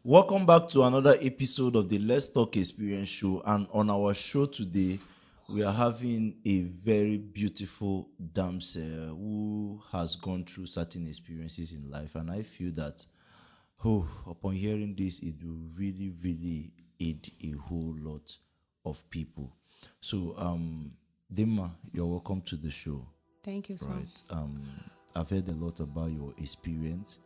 Welcome back to another episode of the Let's Talk Experience show. And on our show today, we are having a very beautiful damsel who has gone through certain experiences in life. And I feel that, upon hearing this, it will really, really aid a whole lot of people. So, Dimma, you're welcome to the show. Thank you, sir. Right. I've heard a lot about your experience,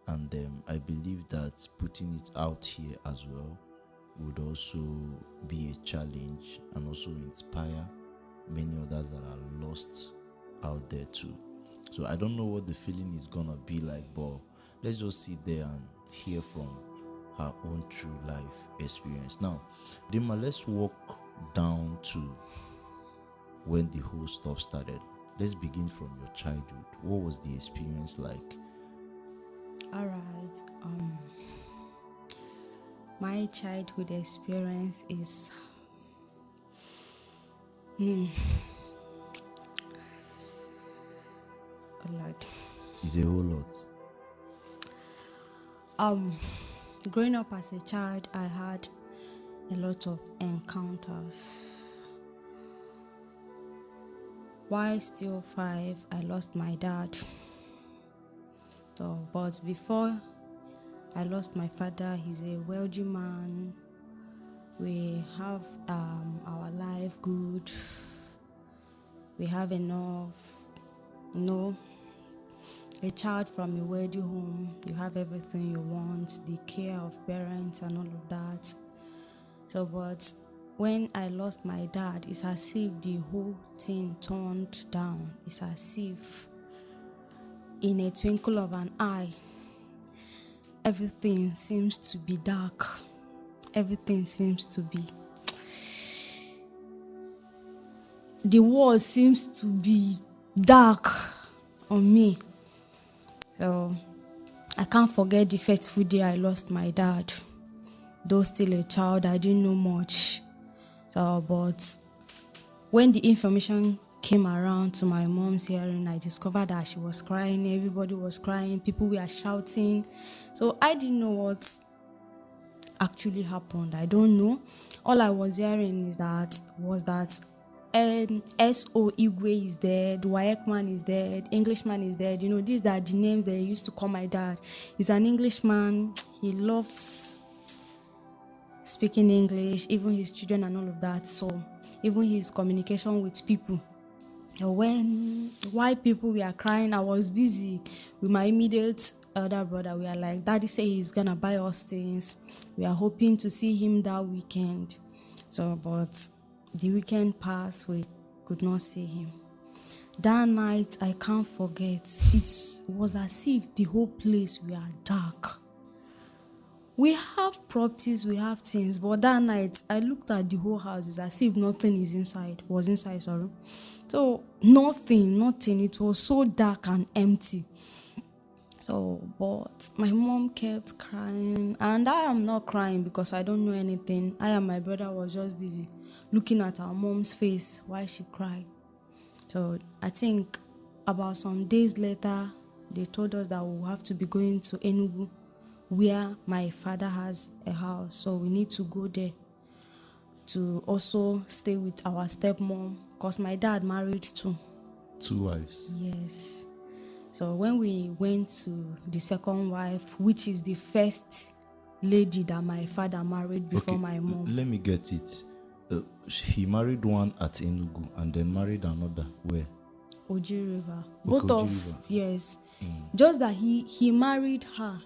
and I believe that putting it out here as well would also be a challenge and also inspire many others that are lost out there too. So I don't know what the feeling is gonna be like, but let's just sit there and hear from her own true life experience. Now, Dima, let's walk down to when the whole stuff started. Let's begin from your childhood. What was the experience like? All right. My childhood experience is a lot. It's a whole lot. Growing up as a child, I had a lot of encounters. While still 5, I lost my dad. So, but before I lost my father, he's a wealthy man. We have our life good. We have enough. A child from a wealthy home, you have everything you want, the care of parents and all of that. So, but when I lost my dad, it's as if the whole thing turned down. It's as if in a twinkle of an eye, everything seems to be dark. Everything seems to be. The world seems to be dark on me. So I can't forget the fateful day I lost my dad. Though still a child, I didn't know much. So, but when the information came around to my mom's hearing, I discovered that she was crying. Everybody was crying. People were shouting. So I didn't know what actually happened. I don't know. All I was hearing was that S.O. Igwe is dead, Waekman is dead, Englishman is dead. These are the names they used to call my dad. He's an Englishman. He loves speaking English, even his children and all of that. So even his communication with people. While people were crying, I was busy with my immediate elder brother. We are like, Daddy say he's gonna buy us things. We are hoping to see him that weekend. So, but the weekend passed, we could not see him. That night, I can't forget. It was as if the whole place were dark. We have properties, we have things, but that night I looked at the whole house. It's as if nothing was inside. So nothing. It was so dark and empty. So, but my mom kept crying, and I am not crying because I don't know anything. I and my brother was just busy looking at our mom's face while she cried. So I think about some days later, they told us that we will have to be going to Enugu, where my father has a house. So we need to go there to also stay with our stepmom, because my dad married two wives. Yes. So when we went to the second wife, which is the first lady that my father married before my mom. Let me get it. He married one at Enugu and then married another where? Oji River. Both of River. Yes. Just that he married her,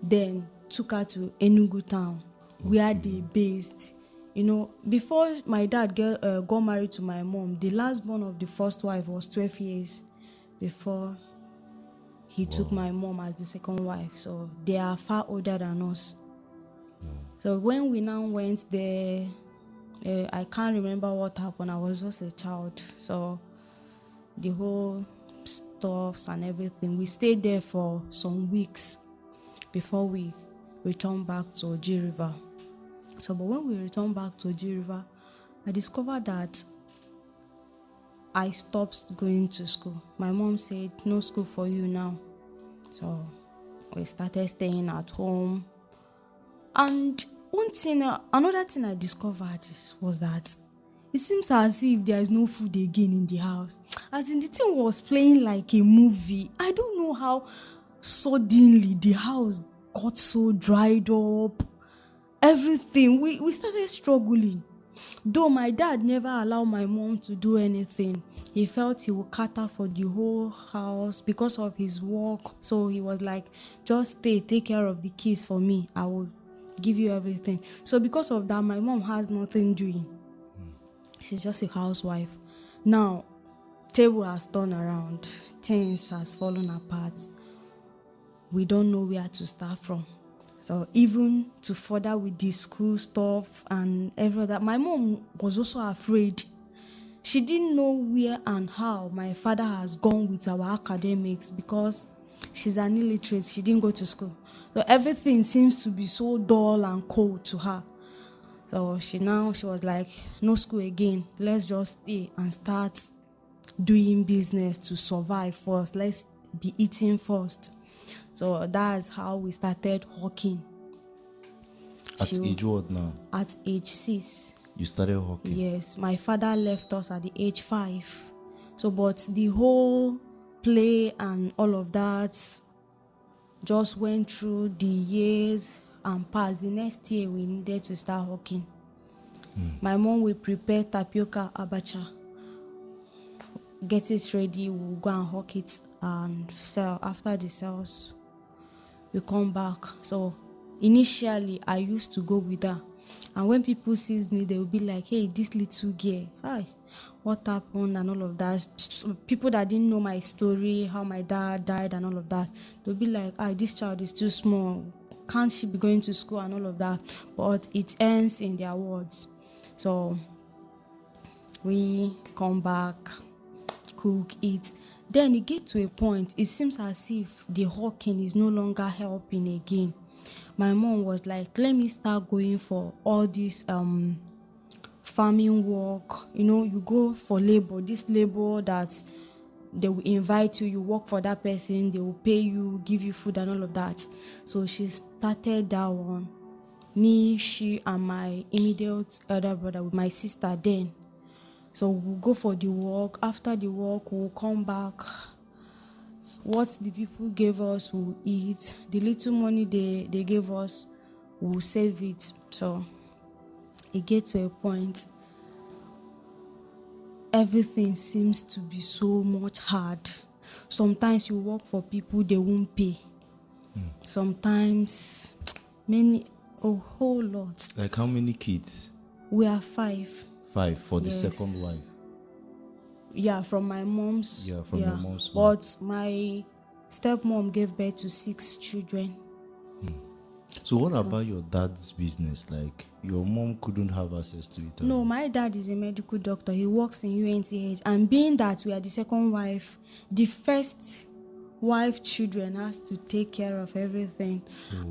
then took her to Enugu town, where they based. Before my dad got married to my mom, the last born of the first wife was 12 years before he took my mom as the second wife. So they are far older than us. So when we now went there, I can't remember what happened. I was just a child. So the whole stuffs and everything, we stayed there for some weeks before we returned back to Oji River. So, but when we returned back to Oji River, I discovered that I stopped going to school. My mom said, no school for you now. So we started staying at home. And another thing I discovered was that it seems as if there is no food again in the house. As in, the thing was playing like a movie. I don't know how suddenly the house got so dried up. Everything. We started struggling. Though my dad never allowed my mom to do anything. He felt he would cater for the whole house because of his work. So he was like, just stay, take care of the kids for me. I will give you everything. So because of that, my mom has nothing doing. She's just a housewife. Now, table has turned around. Things has fallen apart. We don't know where to start from. So even to further with the school stuff and everything, that my mom was also afraid. She didn't know where and how my father has gone with our academics because she's an illiterate. She didn't go to school. So everything seems to be so dull and cold to her. So she was like, no school again. Let's just stay and start doing business to survive first. Let's be eating first. So that's how we started hawking. At age what now? At age 6. You started hawking? Yes. My father left us at the age 5. So, but the whole play and all of that just went through the years and passed. The next year, we needed to start hawking. My mom will prepare tapioca abacha, get it ready, we'll go and hawk it and sell. After the sales, we come back. So initially, I used to go with her. And when people sees me, they will be like, hey, this little girl, hi, what happened and all of that. So people that didn't know my story, how my dad died and all of that, they'll be like, this child is too small. Can't she be going to school and all of that? But it ends in their words. So we come back, cook, eat. Then it gets to a point, it seems as if the hawking is no longer helping again. My mom was like, let me start going for all this farming work. You know, you go for labor, this labor that they will invite you, you work for that person, they will pay you, give you food and all of that. So she started that one. Me, she, and my immediate elder brother with my sister then. So we'll go for the work. After the work, we'll come back. What the people gave us, we'll eat. The little money they gave us, we'll save it. So it gets to a point, everything seems to be so much hard. Sometimes you work for people, they won't pay. Sometimes a whole lot. Like how many kids? We are 5. 5 for the second wife. Yeah, from my mom's. Yeah, from your mom's. But my stepmom gave birth to 6 children. So what about your dad's business? Like, your mom couldn't have access to it? No, my dad is a medical doctor. He works in UNTH. And being that we are the second wife, the first wife children has to take care of everything.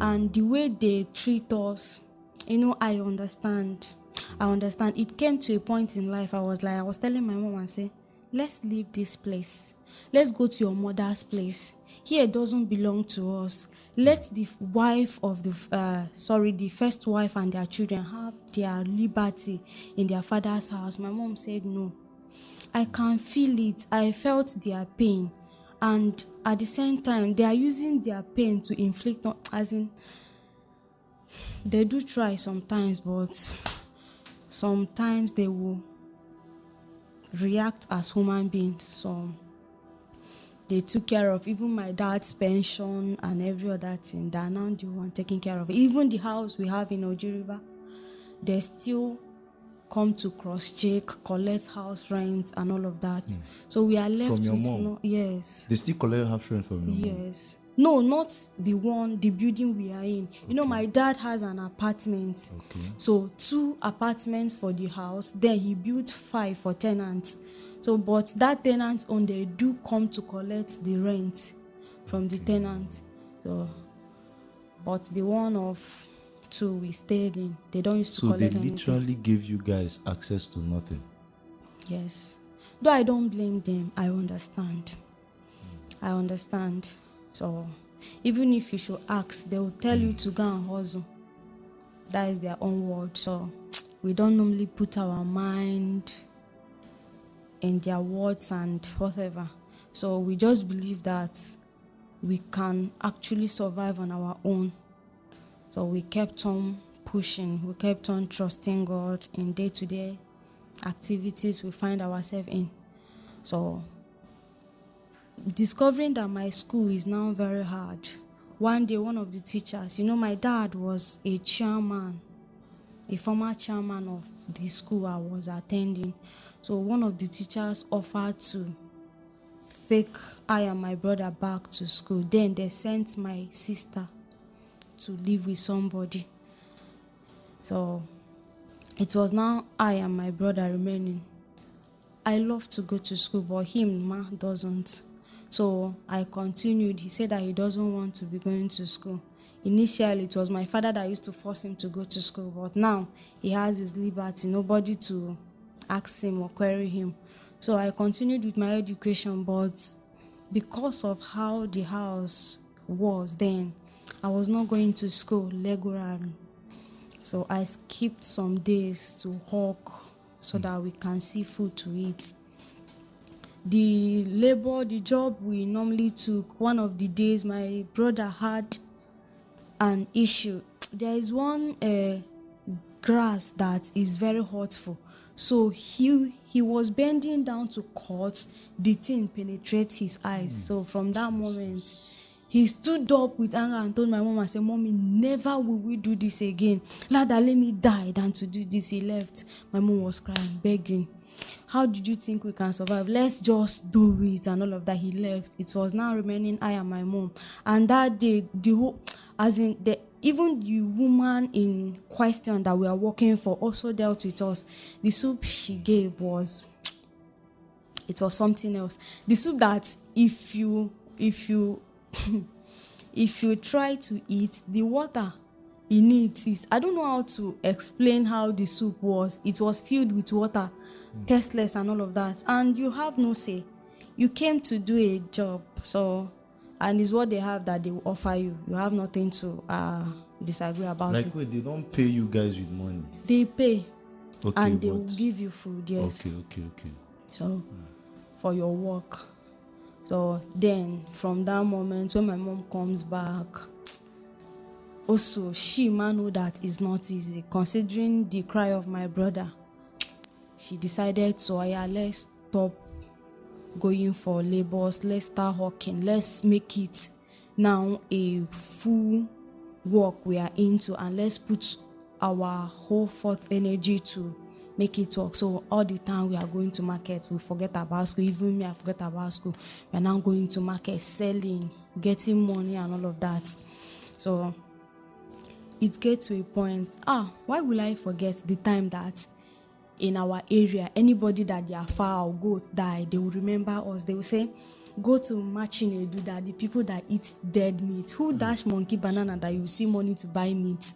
And the way they treat us, I understand. It came to a point in life, I was telling my mom, I said, let's leave this place. Let's go to your mother's place. Here it doesn't belong to us. Let the wife of the first wife and their children have their liberty in their father's house. My mom said no. I can feel it. I felt their pain. And at the same time, they are using their pain to inflict, as in, they do try sometimes, but sometimes they will react as human beings. So they took care of even my dad's pension and every other thing. They are now the one taking care of it. Even the house we have in Ojiriba, they still come to cross-check, collect house rent and all of that. So we are left from with your mom? Yes. They still collect house rent from your mom? Yes. No, not the building we are in. My dad has an apartment. Okay. So 2 apartments for the house. Then he built 5 for tenants. So, but that tenant they do come to collect the rent from the tenant. So, but the one of 2 we stayed in, they don't used to collect anything. So they literally gave you guys access to nothing? Yes. Though I don't blame them, I understand. So, even if you should ask, they will tell you to go and hustle. That is their own word. So we don't normally put our mind in their words and whatever. So we just believe that we can actually survive on our own. So we kept on pushing, we kept on trusting God in day-to-day activities we find ourselves in. So discovering that my school is now very hard. One day, one of the teachers, my dad was a chairman, a former chairman of the school I was attending. So one of the teachers offered to take I and my brother back to school. Then they sent my sister to live with somebody. So it was now I and my brother remaining. I love to go to school, but him doesn't. So I continued. He said that he doesn't want to be going to school. Initially, it was my father that used to force him to go to school, but now he has his liberty, nobody to ask him or query him. So I continued with my education, but because of how the house was then, I was not going to school regularly. So I skipped some days to hawk so that we can see food to eat. The job we normally took, one of the days my brother had an issue. There is one grass that is very hurtful. So he was bending down to cut, the thing penetrates his eyes. So from that moment, he stood up with anger and told my mom, I said, Mommy, never will we do this again. Rather, let me die than to do this. He left. My mom was crying, begging. How did you think we can survive? Let's just do it and all of that. He left. It was now remaining I and my mom. And that day, even the woman in question that we are working for also dealt with us. The soup she gave was something else. The soup that if you if you try to eat, the water in it is, I don't know how to explain how the soup was. It was filled with water, tasteless and all of that. And you have no say. You came to do a job, so, and it's what they have that they will offer you. You have nothing to disagree about it. Wait, they don't pay you guys with money? They pay. Okay, and they will give you food, yes. Okay. So, for your work. So then, from that moment, when my mom comes back, also, she know that it's not easy. Considering the cry of my brother, she decided, so let's stop going for labors. Let's start hawking. Let's make it now a full work we are into, and let's put our whole forth energy to make it work. So all the time we are going to market, we forget about school. Even me, I forget about school. We are now going to market, selling, getting money and all of that. So it gets to a point, why will I forget the time that in our area, anybody that their fowl or goat die, they will remember us. They will say, go to Machinedu, that the people that eat dead meat. Who dash monkey banana that you see money to buy meat?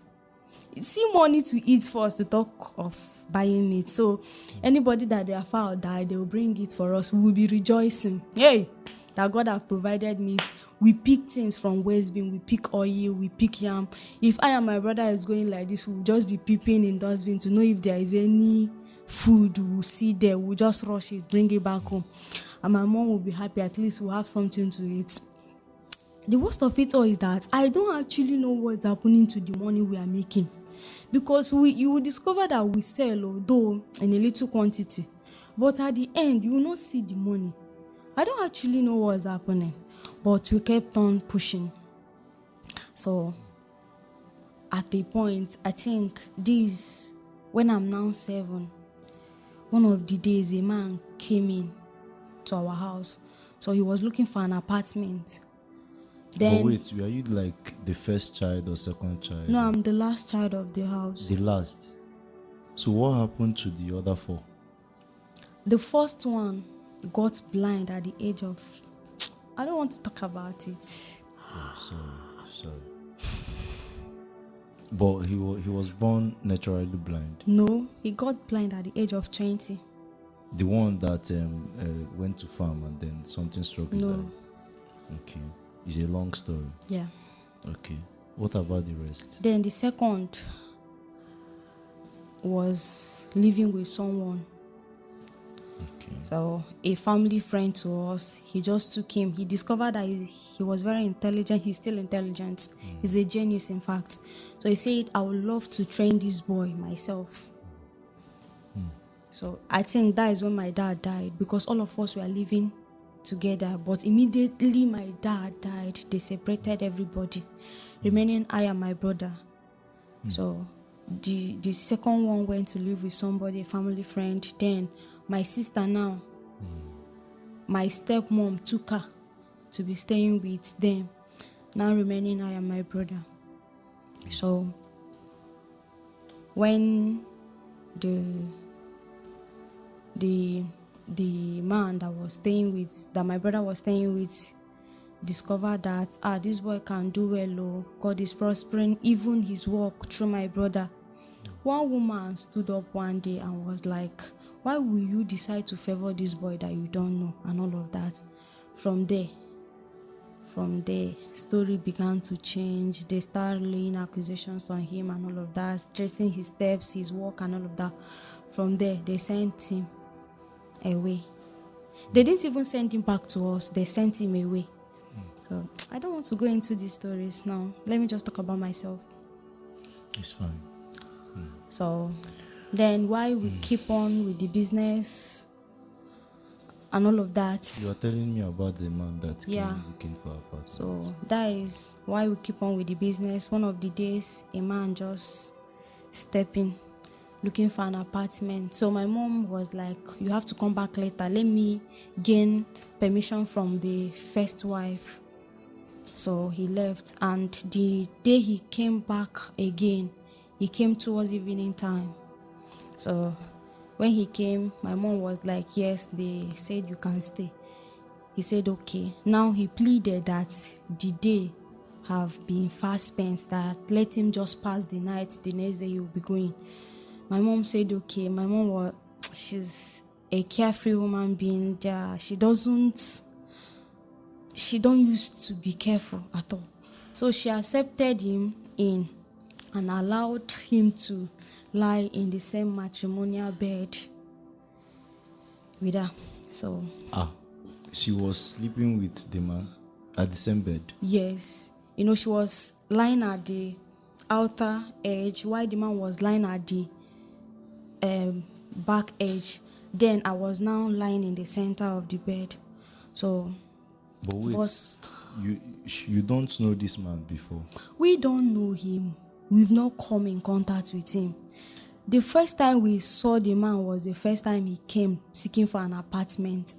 See money to eat first to talk of buying meat. So anybody that their fowl die, they will bring it for us. We will be rejoicing. Hey, that God have provided meat. We pick things from West Bin. We pick oil. We pick yam. If I and my brother is going like this, we'll just be peeping in dustbin to know if there is any food we'll see there. We'll just rush it, bring it back home. And my mom will be happy. At least we'll have something to eat. The worst of it all is that I don't actually know what's happening to the money we are making. Because you will discover that we sell, although in a little quantity. But at the end, you will not see the money. I don't actually know what's happening. But we kept on pushing. So, at a point, I think when I'm now 7, one of the days a man came in to our house. So he was looking for an apartment. Then, but wait, were you like the first child or second child? No, I'm the last child of the house. The last. So what happened to the other 4? The first one got blind at the age of, I don't want to talk about it. Oh, sorry. But he was born naturally blind. No, he got blind at the age of 20. The one that went to farm and then something struck his eye. Okay. It's a long story. Yeah. Okay. What about the rest? Then the second was living with someone. Okay. So a family friend to us, he just took him. He discovered that he was very intelligent. He's still intelligent. He's a genius, in fact. So he said, I would love to train this boy myself. So I think that is when my dad died, because all of us were living together. But immediately my dad died, they separated everybody, remaining I and my brother. So the second one went to live with somebody, a family friend. Then my sister now, my stepmom took her to be staying with them. Now remaining I and my brother. So when the man that my brother was staying with discovered that this boy can do well, God is prospering even his work through my brother. One woman stood up one day and was like, why will you decide to favor this boy that you don't know, and all of that. From there, story began to change. They started laying accusations on him and all of that, tracing his steps, his work and all of that. From there, they sent him away. They didn't even send him back to us. They sent him away. So I don't want to go into these stories now. Let me just talk about myself. It's fine. So then why we keep on with the business and all of that. You are telling me about the man that came looking for apartment. So that is why we keep on with the business. One of the days, a man just stepped in looking for an apartment. So my mom was like, you have to come back later. Let me gain permission from the first wife. So he left, and the day he came back again, he came towards evening time. So when he came, my mom was like, yes, they said you can stay. He said, okay. Now he pleaded that the day have been fast spent, that let him just pass the night, the next day he will be going. My mom said, okay. My mom she's a carefree woman being there. She don't used to be careful at all. So she accepted him in and allowed him to lie in the same matrimonial bed with her. So she was sleeping with the man at the same bed? Yes. She was lying at the outer edge while the man was lying at the back edge. Then I was now lying in the center of the bed. So but wait, you don't know this man before? We don't know him. We've not come in contact with him. The first time we saw the man was the first time he came seeking for an apartment.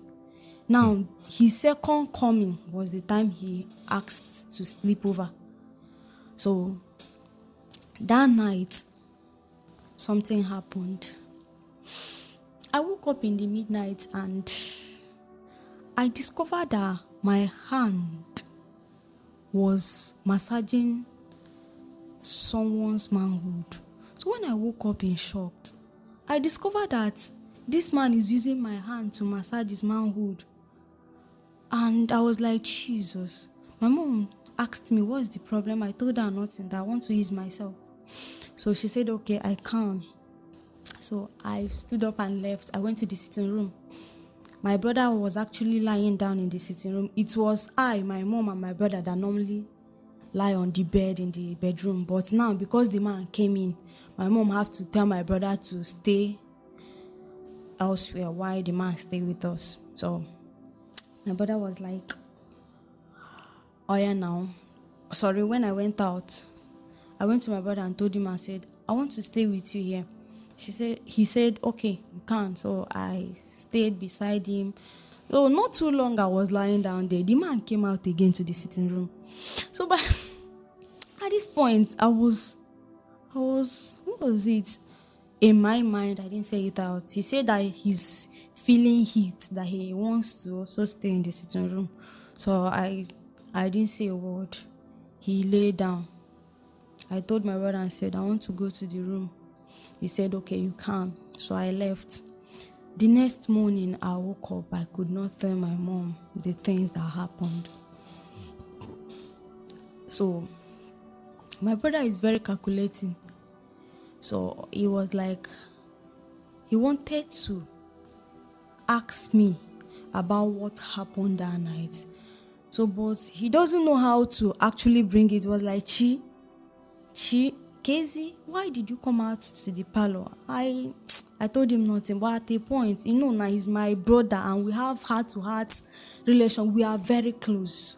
Now, his second coming was the time he asked to sleep over. So that night, something happened. I woke up in the midnight and I discovered that my hand was massaging someone's manhood. So when I woke up in shock, I discovered that this man is using my hand to massage his manhood. And I was like, Jesus. My mom asked me, what's the problem? I told her nothing, that I want to ease myself. So she said, okay, I can. So I stood up and left. I went to the sitting room. My brother was actually lying down in the sitting room. It was I, my mom, and my brother that normally lie on the bed in the bedroom. But now, because the man came in, my mom had to tell my brother to stay elsewhere while the man stayed with us. So my brother was like, oh yeah, now. Sorry, when I went out, I went to my brother and told him, I said, I want to stay with you here. He said, okay, you can. So I stayed beside him. So not too long, I was lying down there. The man came out again to the sitting room. So at this point, I was, what was it? In my mind, I didn't say it out. He said that he's feeling heat, that he wants to also stay in the sitting room. So I didn't say a word. He lay down. I told my brother and said, I want to go to the room. He said, okay, you can. So I left. The next morning, I woke up. I could not tell my mom the things that happened. So my brother is very calculating. So he was like, he wanted to ask me about what happened that night. So, but he doesn't know how to actually bring it. It was like, Casey, why did you come out to the parlor? I told him nothing, but at a point, now he's my brother and we have heart-to-heart relation. We are very close.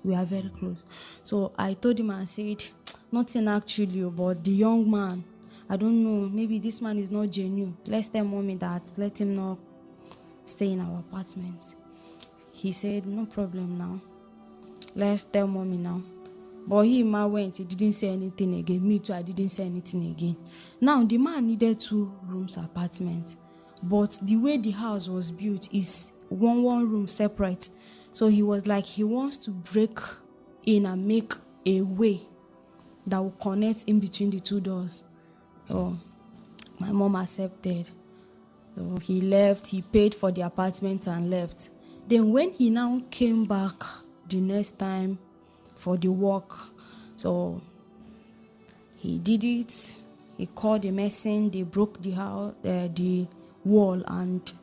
So I told him, I said, nothing actually, but the young man, I don't know, maybe this man is not genuine. Let's tell mommy that, let him not stay in our apartment. He said, no problem now. Let's tell mommy now. But he went, he didn't say anything again. Me too, I didn't say anything again. Now, the man needed 2 rooms apartment. But the way the house was built is one room separate. So he was like, he wants to break in and make a way that will connect in between the 2 doors. So my mom accepted. So he left, he paid for the apartment and left. Then when he now came back the next time for the work, so he did it. He called the mason, they broke the house, the wall, and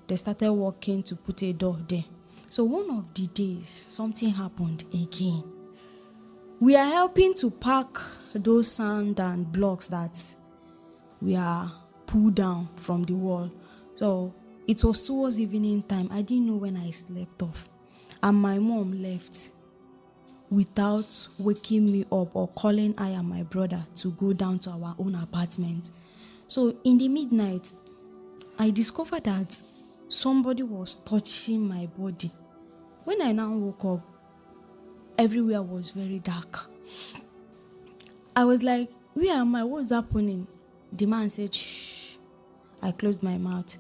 they started working to put a door there. So one of the days, something happened again. We are helping to pack those sand and blocks that we are pulled down from the wall. So it was towards evening time. I didn't know when I slept off. And my mom left without waking me up or calling I and my brother to go down to our own apartment. So in the midnight, I discovered that somebody was touching my body. When I now woke up, everywhere was very dark. I was like, where am I? What's happening? The man said, shh. I closed my mouth.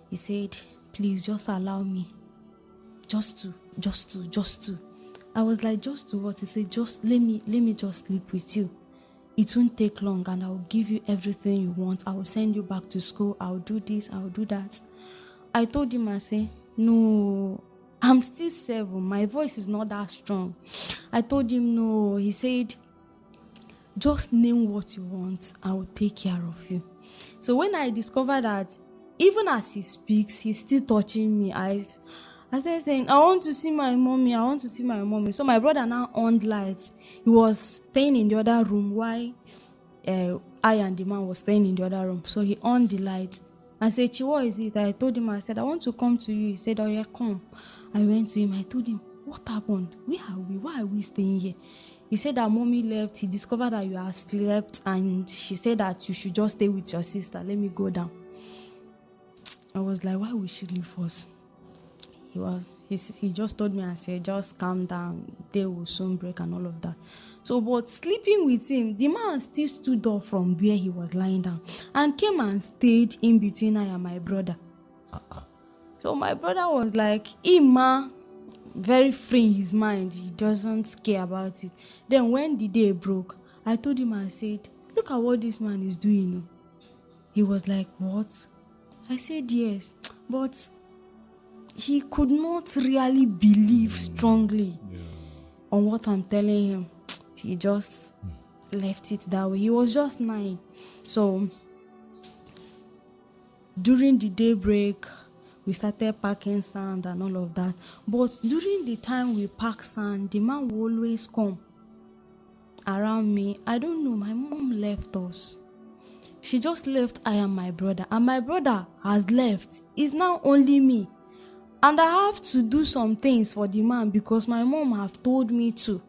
He said, please just allow me. Just to. I was like, just to what? He said, just let me just sleep with you. It won't take long and I'll give you everything you want. I will send you back to school. I'll do this, I'll do that. I told him, I said, no, I'm still 7. My voice is not that strong. I told him no. He said, just name what you want. I will take care of you. So when I discovered that even as he speaks, he's still touching me, I started saying, I want to see my mommy. So my brother now on lights. He was staying in the other room while I and the man was staying in the other room. So he on the light. I said, Chi, what is it? I told him, I said, I want to come to you. He said, oh yeah, come. I went to him. I told him, what happened? Where are we? Why are we staying here? He said that mommy left. He discovered that you had slept and she said that you should just stay with your sister. Let me go down. I was like, why would she leave us? He just told me, I said, just calm down. Day will soon break and all of that. So, but sleeping with him, the man still stood up from where he was lying down and came and stayed in between I and my brother. So my brother was like, very free in his mind. He doesn't care about it. Then when the day broke, I told him, I said, look at what this man is doing. He was like, what? I said, yes. But he could not really believe strongly on what I'm telling him. He just left it that way. He was just 9. So during the daybreak, we started packing sand and all of that. But during the time we pack sand, the man will always come around me. I don't know, my mom left us. She just left I and my brother. And my brother has left. It's now only me. And I have to do some things for the man because my mom have told me to.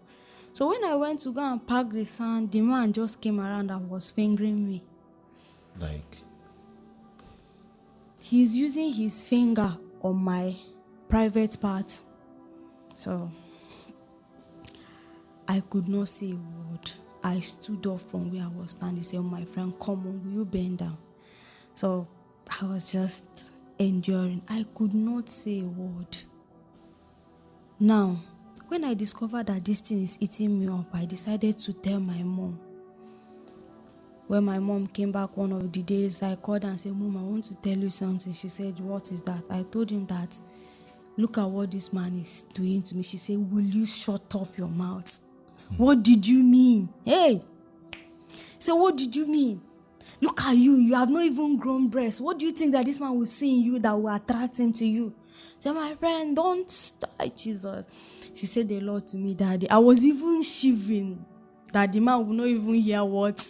So when I went to go and pack the sand, the man just came around and was fingering me. Like? He's using his finger on my private part. So I could not say a word. I stood up from where I was standing. He said, oh, my friend, come on, will you bend down? So I was just enduring. I could not say a word. Now, when I discovered that this thing is eating me up, I decided to tell my mom. When my mom came back one of the days, I called her and said, Mom, I want to tell you something. She said, what is that? I told him that, look at what this man is doing to me. She said, will you shut up your mouth? What did you mean? Hey! So what did you mean? Look at you. You have not even grown breasts. What do you think that this man will see in you that will attract him to you? Say, my friend, don't die, Jesus. She said a lot to me that day. I was even shivering that the man would not even hear what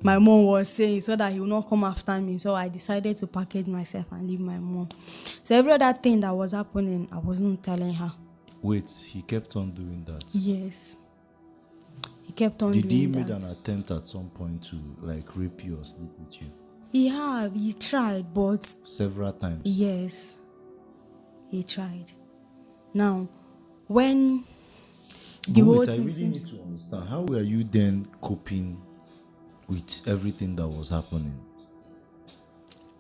my mom was saying so that he will not come after me. So I decided to package myself and leave my mom. So every other thing that was happening, I wasn't telling her. Wait, he kept on doing that? Yes. He kept on Did he doing made that. an attempt at some point to like rape you or sleep with you? He tried, but Several times? yes, he tried. Now, when the But whole wait, I thing really seems... need to understand. How were you then coping with everything that was happening?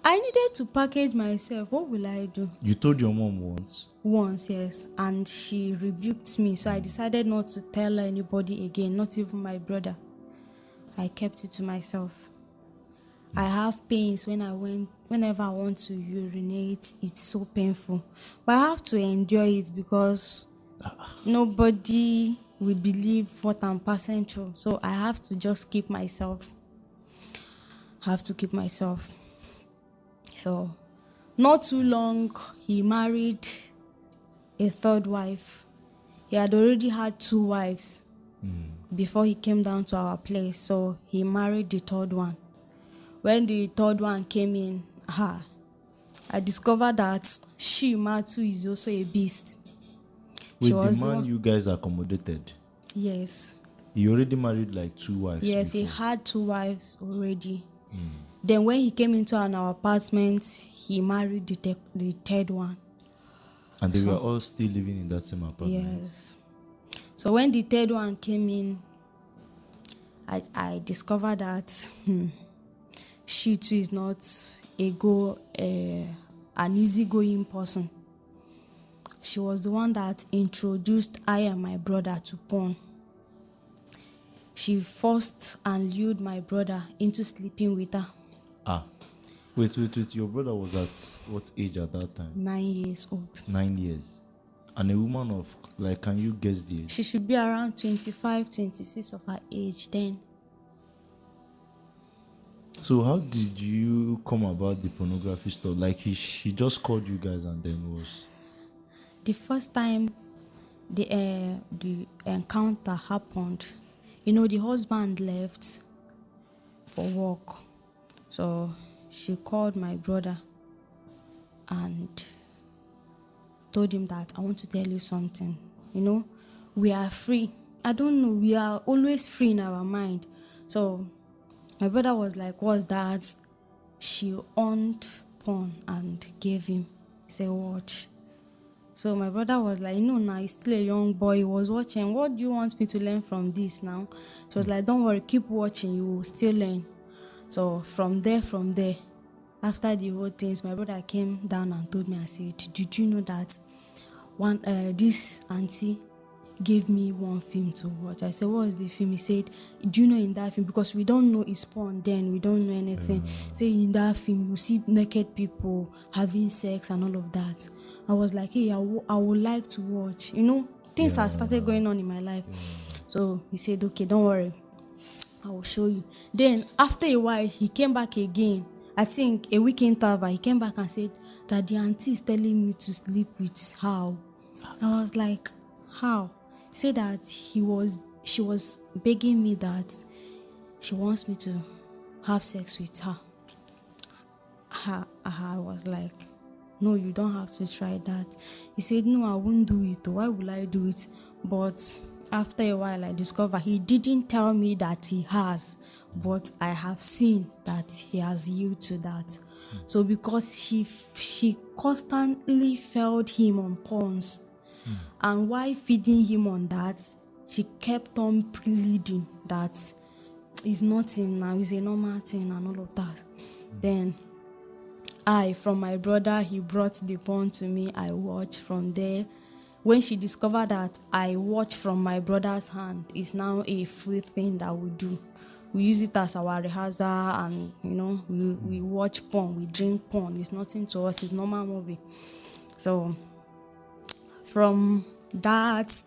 I needed to package myself. What will I do? You told your mom once? Once, yes, and she rebuked me. So I decided not to tell anybody again, not even my brother. I kept it to myself. I have pains whenever I want to urinate. It's so painful. But I have to endure it because nobody will believe what I'm passing through. So I have to just keep myself. So not too long, he married a third wife. He had already had 2 wives before he came down to our place. So he married the third one. When the third one came in, I discovered that she, Matu, is also a beast. With the man you guys accommodated? Yes. He already married like 2 wives? Yes, before. he had 2 wives already. Then when he came into our apartment, he married the third one. And they were all still living in that same apartment? Yes. So when the third one came in, I discovered that she too is not an easygoing person. She was the one that introduced I and my brother to porn. She forced and lured my brother into sleeping with her. Wait. Your brother was at what age at that time? 9 years old. 9 years. And a woman of, like, can you guess the age? She should be around 25, 26 of her age then. So how did you come about the pornography stuff? Like, she just called you guys and then was... The first time the encounter happened, the husband left for work. So she called my brother and told him that I want to tell you something. We are free. I don't know, we are always free in our mind. So my brother was like, what's that? She owned porn and gave him. He said, watch. So my brother was like, now he's still a young boy. He was watching. What do you want me to learn from this now? She was like, don't worry, keep watching. You will still learn. So from there, after the whole things, my brother came down and told me, I said, did you know that this auntie gave me one film to watch? I said, what was the film? He said, do you know in that film, because we don't know it's porn then, we don't know anything. Say in that film you see naked people having sex and all of that. I was like, hey, I would like to watch. Things have started going on in my life. So he said, okay, don't worry, I will show you. Then after a while he came back again. I think a week interval, he came back and said that the auntie is telling me to sleep with her. I was like, how? He said that she was begging me that she wants me to have sex with her. I was like, no, you don't have to try that. He said, no, I won't do it. Why will I do it? But after a while, I discovered he didn't tell me that he has, but I have seen that he has yielded to that. So because she constantly fed him on porns, and while feeding him on that, she kept on pleading that it's nothing now, it's a normal thing and all of that. Then from my brother, he brought the porn to me. I watched from there. When she discovered that I watch from my brother's hand, it's now a free thing that we do. We use it as our rehearsal, and we watch porn, we drink porn. It's nothing to us, it's normal movie. So from that,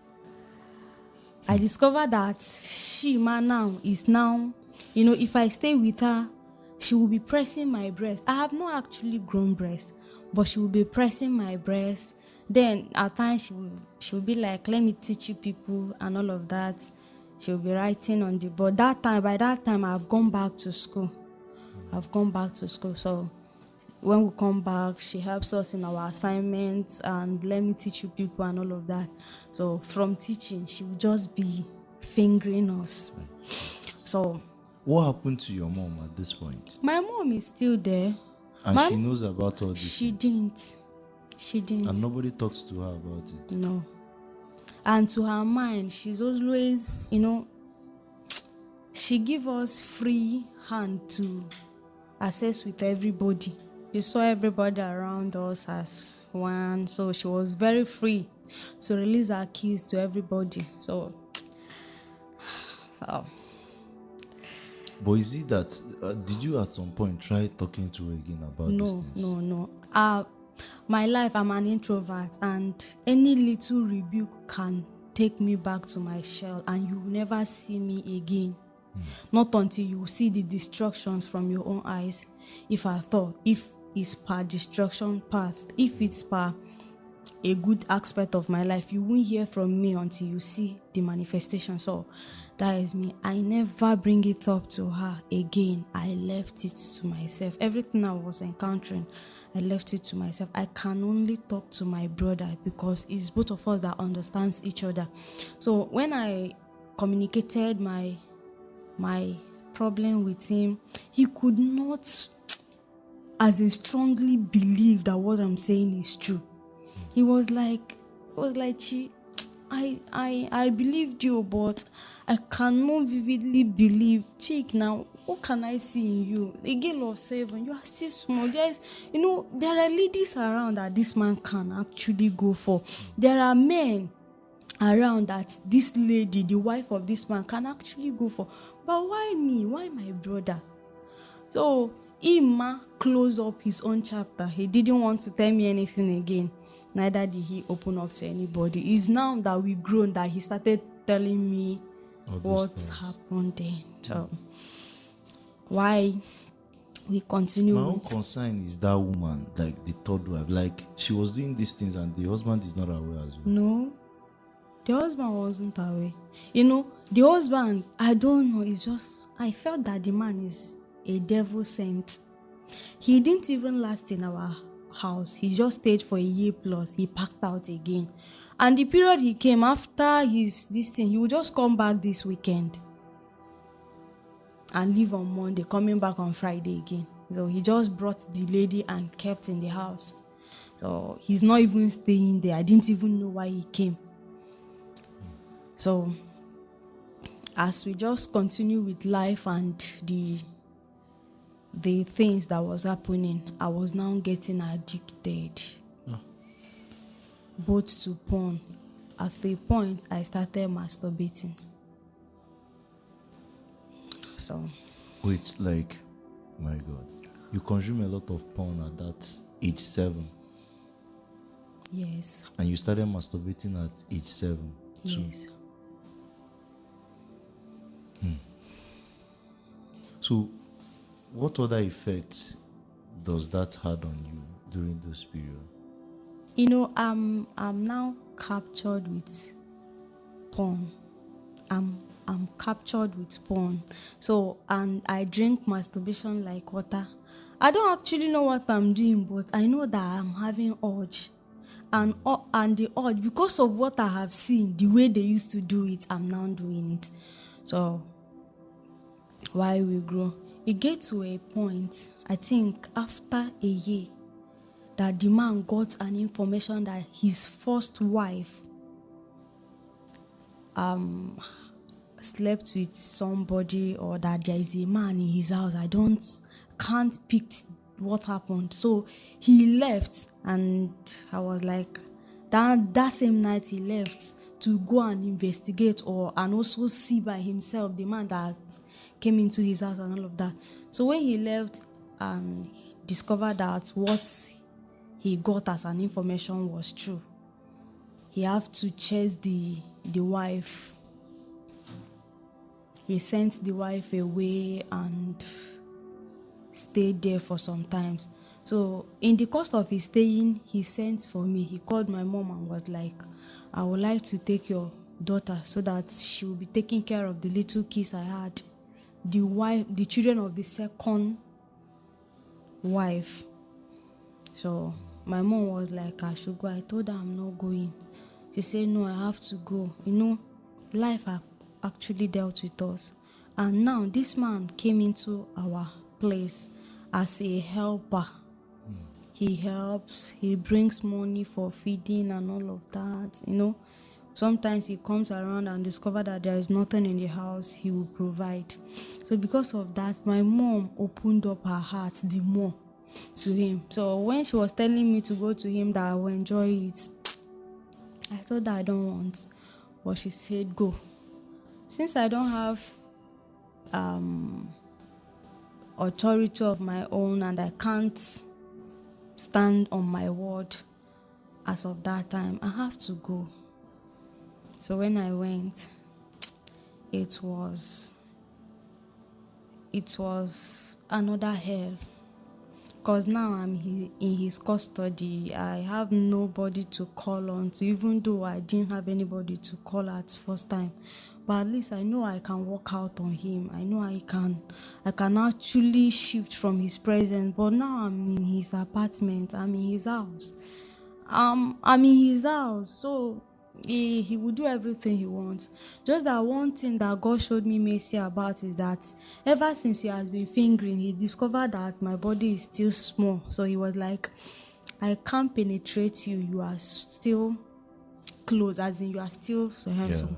I discovered that Shima now is now If I stay with her, she will be pressing my breast. I have not actually grown breast, but she will be pressing my breast. Then at times she will be like, let me teach you people and all of that. She will be writing on the board. By that time I've gone back to school. So when we come back, she helps us in our assignments and let me teach you people and all of that. So from teaching, she will just be fingering us. So What happened to your mom at this point? my mom is still there. And she knows about all this. She didn't. And nobody talks to her about it. No. And to her mind, she's always, she give us free hand to access with everybody. She saw everybody around us as one, so she was very free to release her keys to everybody. So But is it that did you at some point try talking to her again about these things? No. My life, I'm an introvert, and any little rebuke can take me back to my shell, and you will never see me again. Not until you see the destructions from your own eyes. If it's per destruction path, if it's per a good aspect of my life, you won't hear from me until you see the manifestation. So that is me. I never bring it up to her again. I left it to myself. Everything I was encountering, I left it to myself. I can only talk to my brother because it's both of us that understands each other. So when I communicated my problem with him, he could not strongly believe that what I'm saying is true. He was like, I believed you, but I cannot vividly believe. Chick, now, what can I see in you? A girl of 7, you are still small. There are ladies around that this man can actually go for. There are men around that this lady, the wife of this man, can actually go for. But why me? Why my brother? So, Ima closed up his own chapter. He didn't want to tell me anything again. Neither did he open up to anybody. It's now that we've grown that he started telling me what's happened then. So, why we continue. My own concern is that woman, like the third wife, like she was doing these things and the husband is not aware as well. No, the husband wasn't aware. The husband, I don't know, it's just, I felt that the man is a devil sent. He didn't even last in our house. He just stayed for a year plus. He packed out again. And the period he came after this thing, he would just come back this weekend and leave on Monday, coming back on Friday again. So he just brought the lady and kept in the house. So he's not even staying there. I didn't even know why he came. So as we just continue with life and the things that was happening, I was now getting addicted. Both to porn. At the point, I started masturbating. So. Wait, like, my God. You consume a lot of porn at that age 7. Yes. And you started masturbating at age 7. Yes. So, what other effects does that had on you during this period? I'm now captured with porn. I'm captured with porn. So, and I drink masturbation like water. I don't actually know what I'm doing, but I know that I'm having urge. And the urge, because of what I have seen, the way they used to do it, I'm now doing it. So, while we grow, it gets to a point, I think after a year, that the man got an information that his first wife slept with somebody, or that there is a man in his house. I can't pick what happened. So he left, and I was like, that same night he left to go and investigate and also see by himself the man that came into his house and all of that. So when he left and discovered that what he got as an information was true, he have to chase the wife he sent the wife away and stayed there for some times. So in the course of his staying, he sent for me. He called my mom and was like, I would like to take your daughter so that she will be taking care of the little kids I had. The children of the second wife. So my mom was like, I should go. I told her I'm not going. She said, no, I have to go. Life have actually dealt with us. And now this man came into our place as a helper. He helps, he brings money for feeding and all of that. Sometimes he comes around and discover that there is nothing in the house, he will provide. So because of that, my mom opened up her heart the more to him. So when she was telling me to go to him that I will enjoy it, I told her I don't want. But she said go. Since I don't have authority of my own and I can't stand on my word as of that time, I have to go. So when I went, it was another hell, because now I'm in his custody. I have nobody to call on to, even though I didn't have anybody to call at first time. But at least I know I can walk out on him. I know I can actually shift from his presence. But now I'm in his apartment. I'm in his house. I'm in his house. So he will do everything he wants. Just that one thing that God showed me mercy about is that ever since he has been fingering, he discovered that my body is still small. So he was like, I can't penetrate you. You are still close, as in you are still so handsome.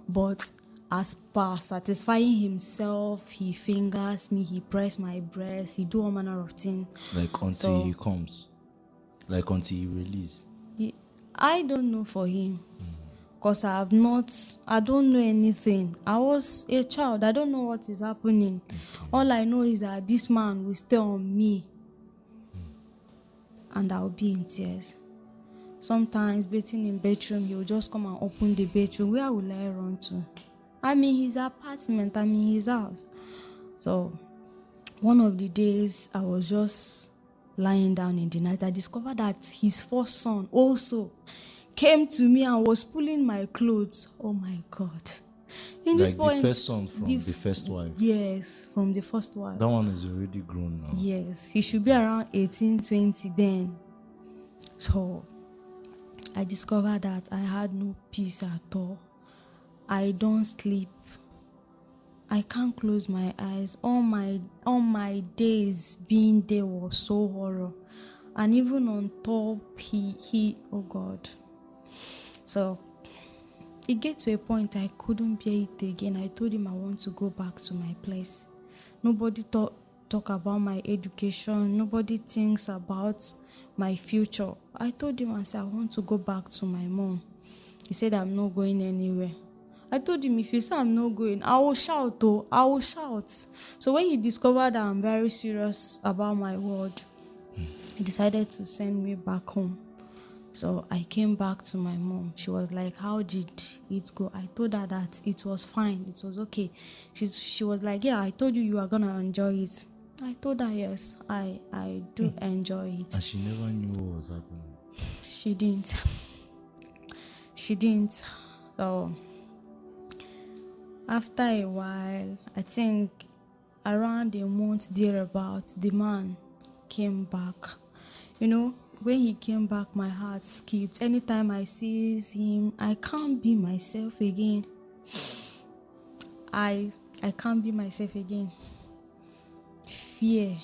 But as per satisfying himself, he fingers me, he press my breast, he do all manner of things. Like until he comes. Like until he release. I don't know for him. Because I don't know anything. I was a child. I don't know what is happening. Okay. All I know is that this man will stay on me. And I'll be in tears. Sometimes bathing in bedroom, he will just come and open the bedroom. Where will I run to? I'm in his apartment. I'm in his house. So one of the days, I was just lying down in the night. I discovered that his first son also came to me and was pulling my clothes. Oh my God. In this point, the first son from the first wife? Yes, from the first wife. That one is already grown now. Yes, he should be around 18, 20 then. So I discovered that I had no peace at all. I don't sleep. I can't close my eyes. All my days being there was so horror. And even on top, he oh God. So it get to a point I couldn't bear it again. I told him I want to go back to my place. Nobody talk about my education. Nobody thinks about my future. I told him, I said, I want to go back to my mom. He said, I'm not going anywhere. I told him, if you say I'm not going, I will shout, though. I will shout. So when he discovered that I'm very serious about my word, he decided to send me back home. So I came back to my mom. She was like, how did it go? I told her that it was fine. It was okay. She was like, yeah, I told you are going to enjoy it. I told her, yes, I do enjoy it. And she never knew what was happening. She didn't. She didn't. So after a while, I think around a month thereabout, the man came back. When he came back, my heart skipped. Anytime I see him, I can't be myself again. I can't be myself again. Fear.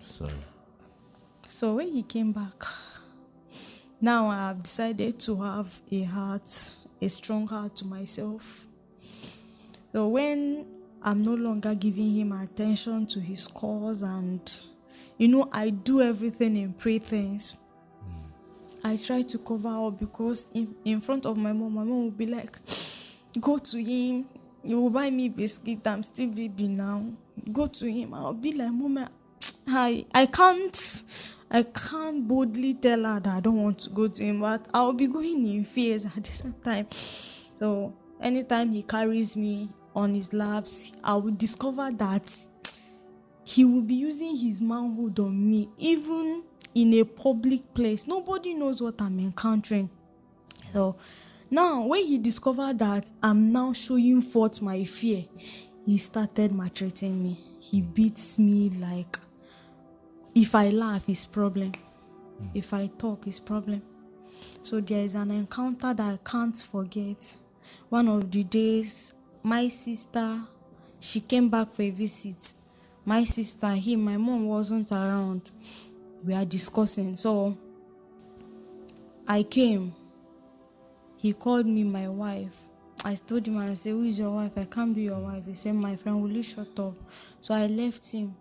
Sorry. So when he came back, now I have decided to have a strong heart to myself. So when I'm no longer giving him attention to his calls and, I do everything in pretense. I try to cover up because in front of my mom will be like, go to him. He will buy me biscuit. I'm still baby now. Go to him. I'll be like, Mama, I can't boldly tell her that I don't want to go to him, but I'll be going in fears at the same time. So anytime he carries me on his laps, I would discover that he will be using his manhood on me, even in a public place. Nobody knows what I'm encountering. So now, when he discovered that I'm now showing forth my fear, he started maltreating me. He beats me like, if I laugh, it's problem. If I talk, it's problem. So there is an encounter that I can't forget. One of the days, my sister, she came back for a visit. My sister, my mom wasn't around. We are discussing. So I came. He called me my wife. I told him, I said, who is your wife? I can't be your wife. He said, my friend, will you shut up? So I left him.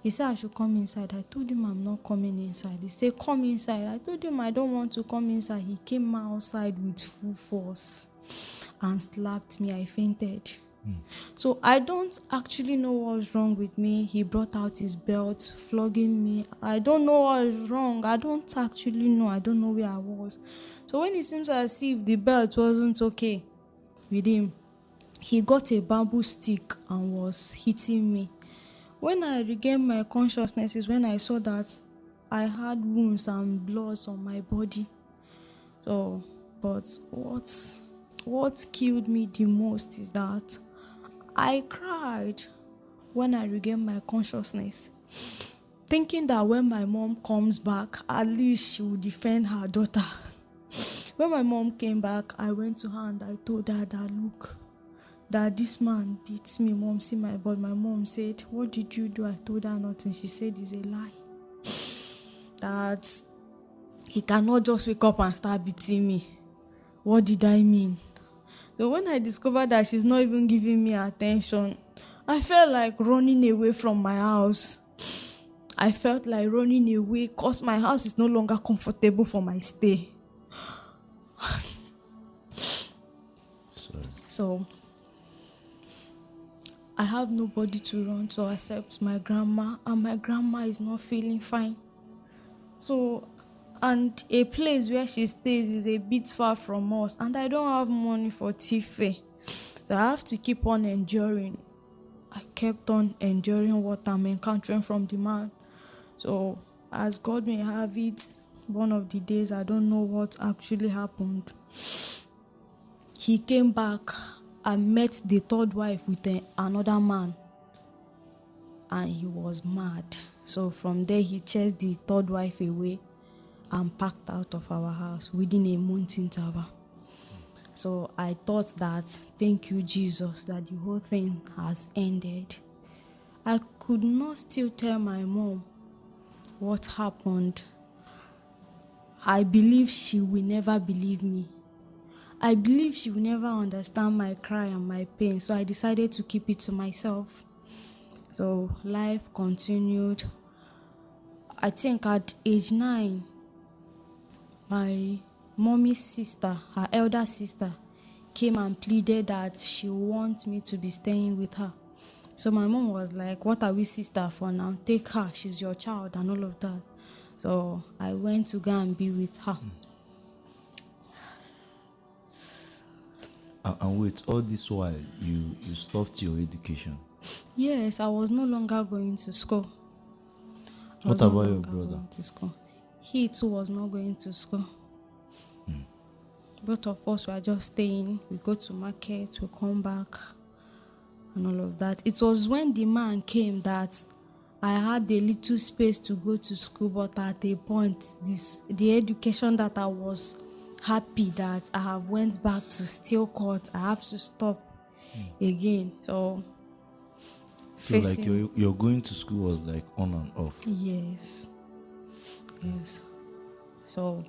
He said I should come inside. I told him I'm not coming inside. He said, come inside. I told him I don't want to come inside. He came outside with full force and slapped me. I fainted. So I don't actually know what's wrong with me. He brought out his belt, flogging me. I don't know what is wrong. I don't actually know. I don't know where I was. So when it seems as if the belt wasn't okay with him, he got a bamboo stick and was hitting me. When I regained my consciousness is when I saw that I had wounds and bloods on my body. So, but what killed me the most is that I cried when I regained my consciousness, thinking that when my mom comes back, at least she will defend her daughter. When my mom came back, I went to her and I told her that, look, that this man beats me. Mom, see my blood. My mom said, what did you do? I told her nothing. She said it's a lie. That he cannot just wake up and start beating me. What did I mean? So when I discovered that she's not even giving me attention, I felt like running away from my house. I felt like running away because my house is no longer comfortable for my stay. Sorry. So I have nobody to run to except my grandma, and my grandma is not feeling fine. So, and a place where she stays is a bit far from us, and I don't have money for tea fare. So I have to keep on enduring. I kept on enduring what I'm encountering from the man. So, as God may have it, one of the days, I don't know what actually happened. He came back and met the third wife with another man, and he was mad. So from there, he chased the third wife away and packed out of our house within a month interval. So I thought that, thank you, Jesus, that the whole thing has ended. I could not still tell my mom what happened. I believe she will never believe me. I believe she will never understand my cry and my pain, so I decided to keep it to myself. So life continued. I think at age 9, my mommy's sister, her elder sister, came and pleaded that she wants me to be staying with her. So my mom was like, what are we sister for now? Take her, she's your child and all of that. So I went to go and be with her. And wait, all this while you stopped your education. Yes, I was no longer going to school. What about your brother? To school. He too was not going to school. Both of us were just staying. We go to market, we come back, and all of that. It was when the man came that I had a little space to go to school, but at a point, the education that I was happy that I have went back to still court, I have to stop again. So like your going to school was like on and off. Yes. So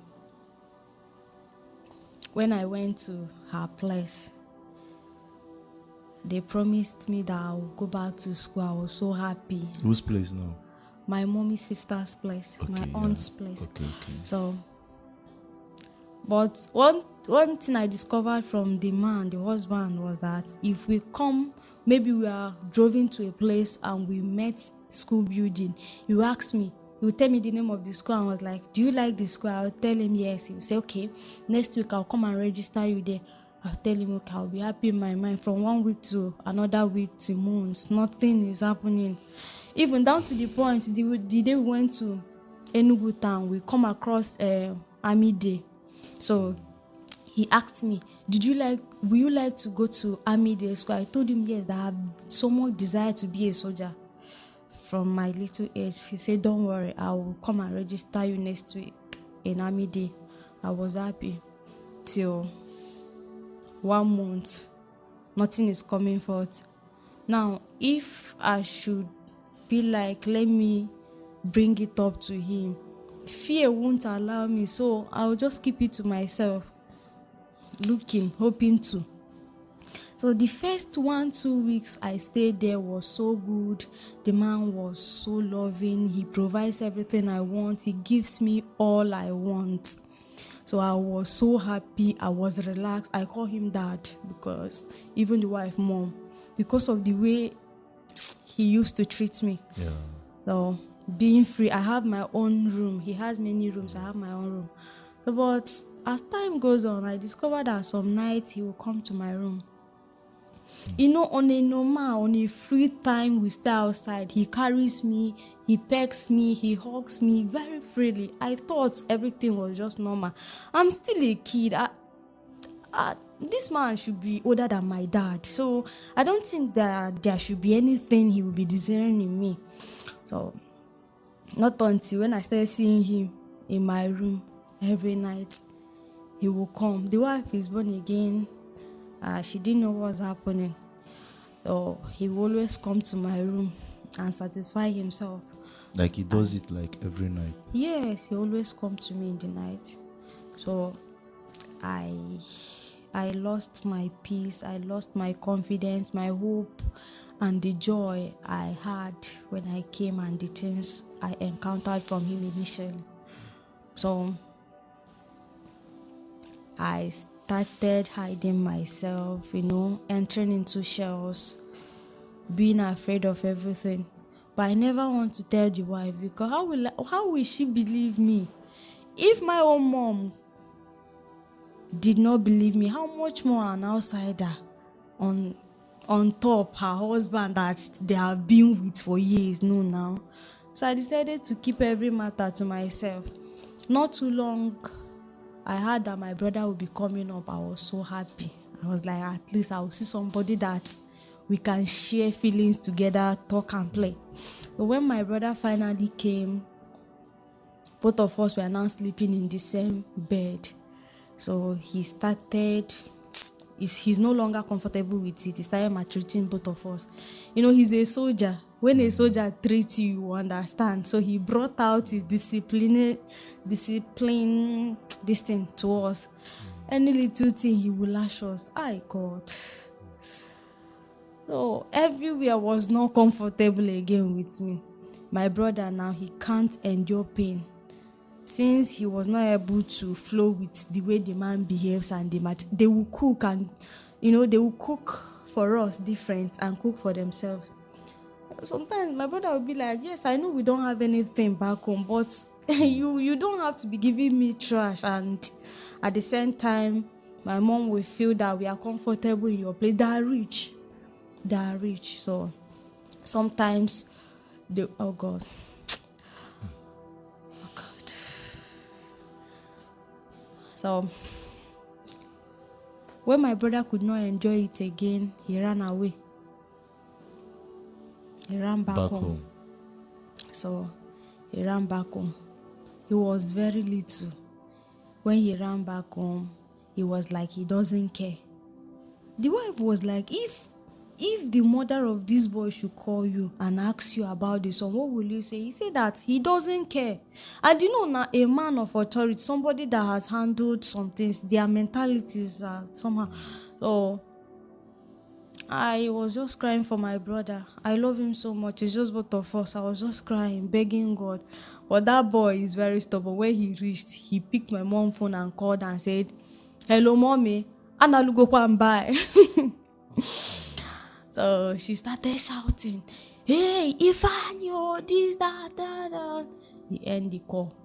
when I went to her place, they promised me that I would go back to school. I was so happy. Whose place now? My mommy's sister's place, okay, my aunt's place. Okay. So, but one thing I discovered from the husband, was that if we come, maybe we are driving to a place and we met school building, you ask me, he will tell me the name of the school, and I was like, do you like the school? I'll tell him yes. He will say, okay, next week I'll come and register you there. I'll tell him, okay, I'll be happy in my mind from 1 week to another week to months. Nothing is happening. Even down to the point, the day we went to Enugu town, we come across Army Day. So he asked me, will you like to go to Army Day school? I told him yes, that I have so much desire to be a soldier from my little age. He said, don't worry, I will come and register you next week in Army Day. I was happy till 1 month. Nothing is coming forth. Now, if I should be like, let me bring it up to him, fear won't allow me, so I'll just keep it to myself, hoping to. So the first 1-2 weeks I stayed there was so good. The man was so loving. He provides everything I want. He gives me all I want. So I was so happy. I was relaxed. I call him dad, because even the wife, mom, because of the way he used to treat me. Yeah. So being free, I have my own room. He has many rooms. I have my own room. But as time goes on, I discovered that some nights he will come to my room. On a free time we stay outside, he carries me, he pecks me, he hugs me very freely. I thought everything was just normal. I'm still a kid. This man should be older than my dad, so I don't think that there should be anything he will be desiring in me. So not until when I started seeing him in my room every night, he will come. The wife is born again. She didn't know what was happening. So he will always come to my room and satisfy himself. Like he does it like every night? Yes, he always comes to me in the night. So I lost my peace, I lost my confidence, my hope, and the joy I had when I came and the things I encountered from him initially. So I started hiding myself, entering into shells, being afraid of everything. But I never want to tell the wife, because how will she believe me? If my own mom did not believe me, how much more an outsider on top her husband that they have been with for years? No, now. So I decided to keep every matter to myself. Not too long, I heard that my brother would be coming up. I was so happy. I was like, at least I will see somebody that we can share feelings together, talk and play. But when my brother finally came, both of us were now sleeping in the same bed. So he's no longer comfortable with it. He started maltreating both of us. He's a soldier. When a soldier treats you, you understand. So he brought out his discipline this thing to us. Any little thing he will lash us. God. So everywhere was not comfortable again with me. My brother now, he can't endure pain. Since he was not able to flow with the way the man behaves, and they will cook, and they will cook for us different and cook for themselves. Sometimes my brother will be like, yes, I know we don't have anything back home, but you don't have to be giving me trash. And at the same time, my mom will feel that we are comfortable in your place. They are rich. So sometimes oh God. So when my brother could not enjoy it again, he ran away. He ran back home. So he ran back home. He was very little. When he ran back home, he was like he doesn't care. The wife was like, if the mother of this boy should call you and ask you about this son, what will you say? He said that he doesn't care. And now a man of authority, somebody that has handled some things, their mentalities are somehow. So I was just crying for my brother. I love him so much. It's just both of us. I was just crying, begging God. But that boy is very stubborn. When he reached, he picked my mom's phone and called and said, hello, mommy. Anna, go and buy. So she started shouting, hey, Ifanyo, this, that. He ended the call.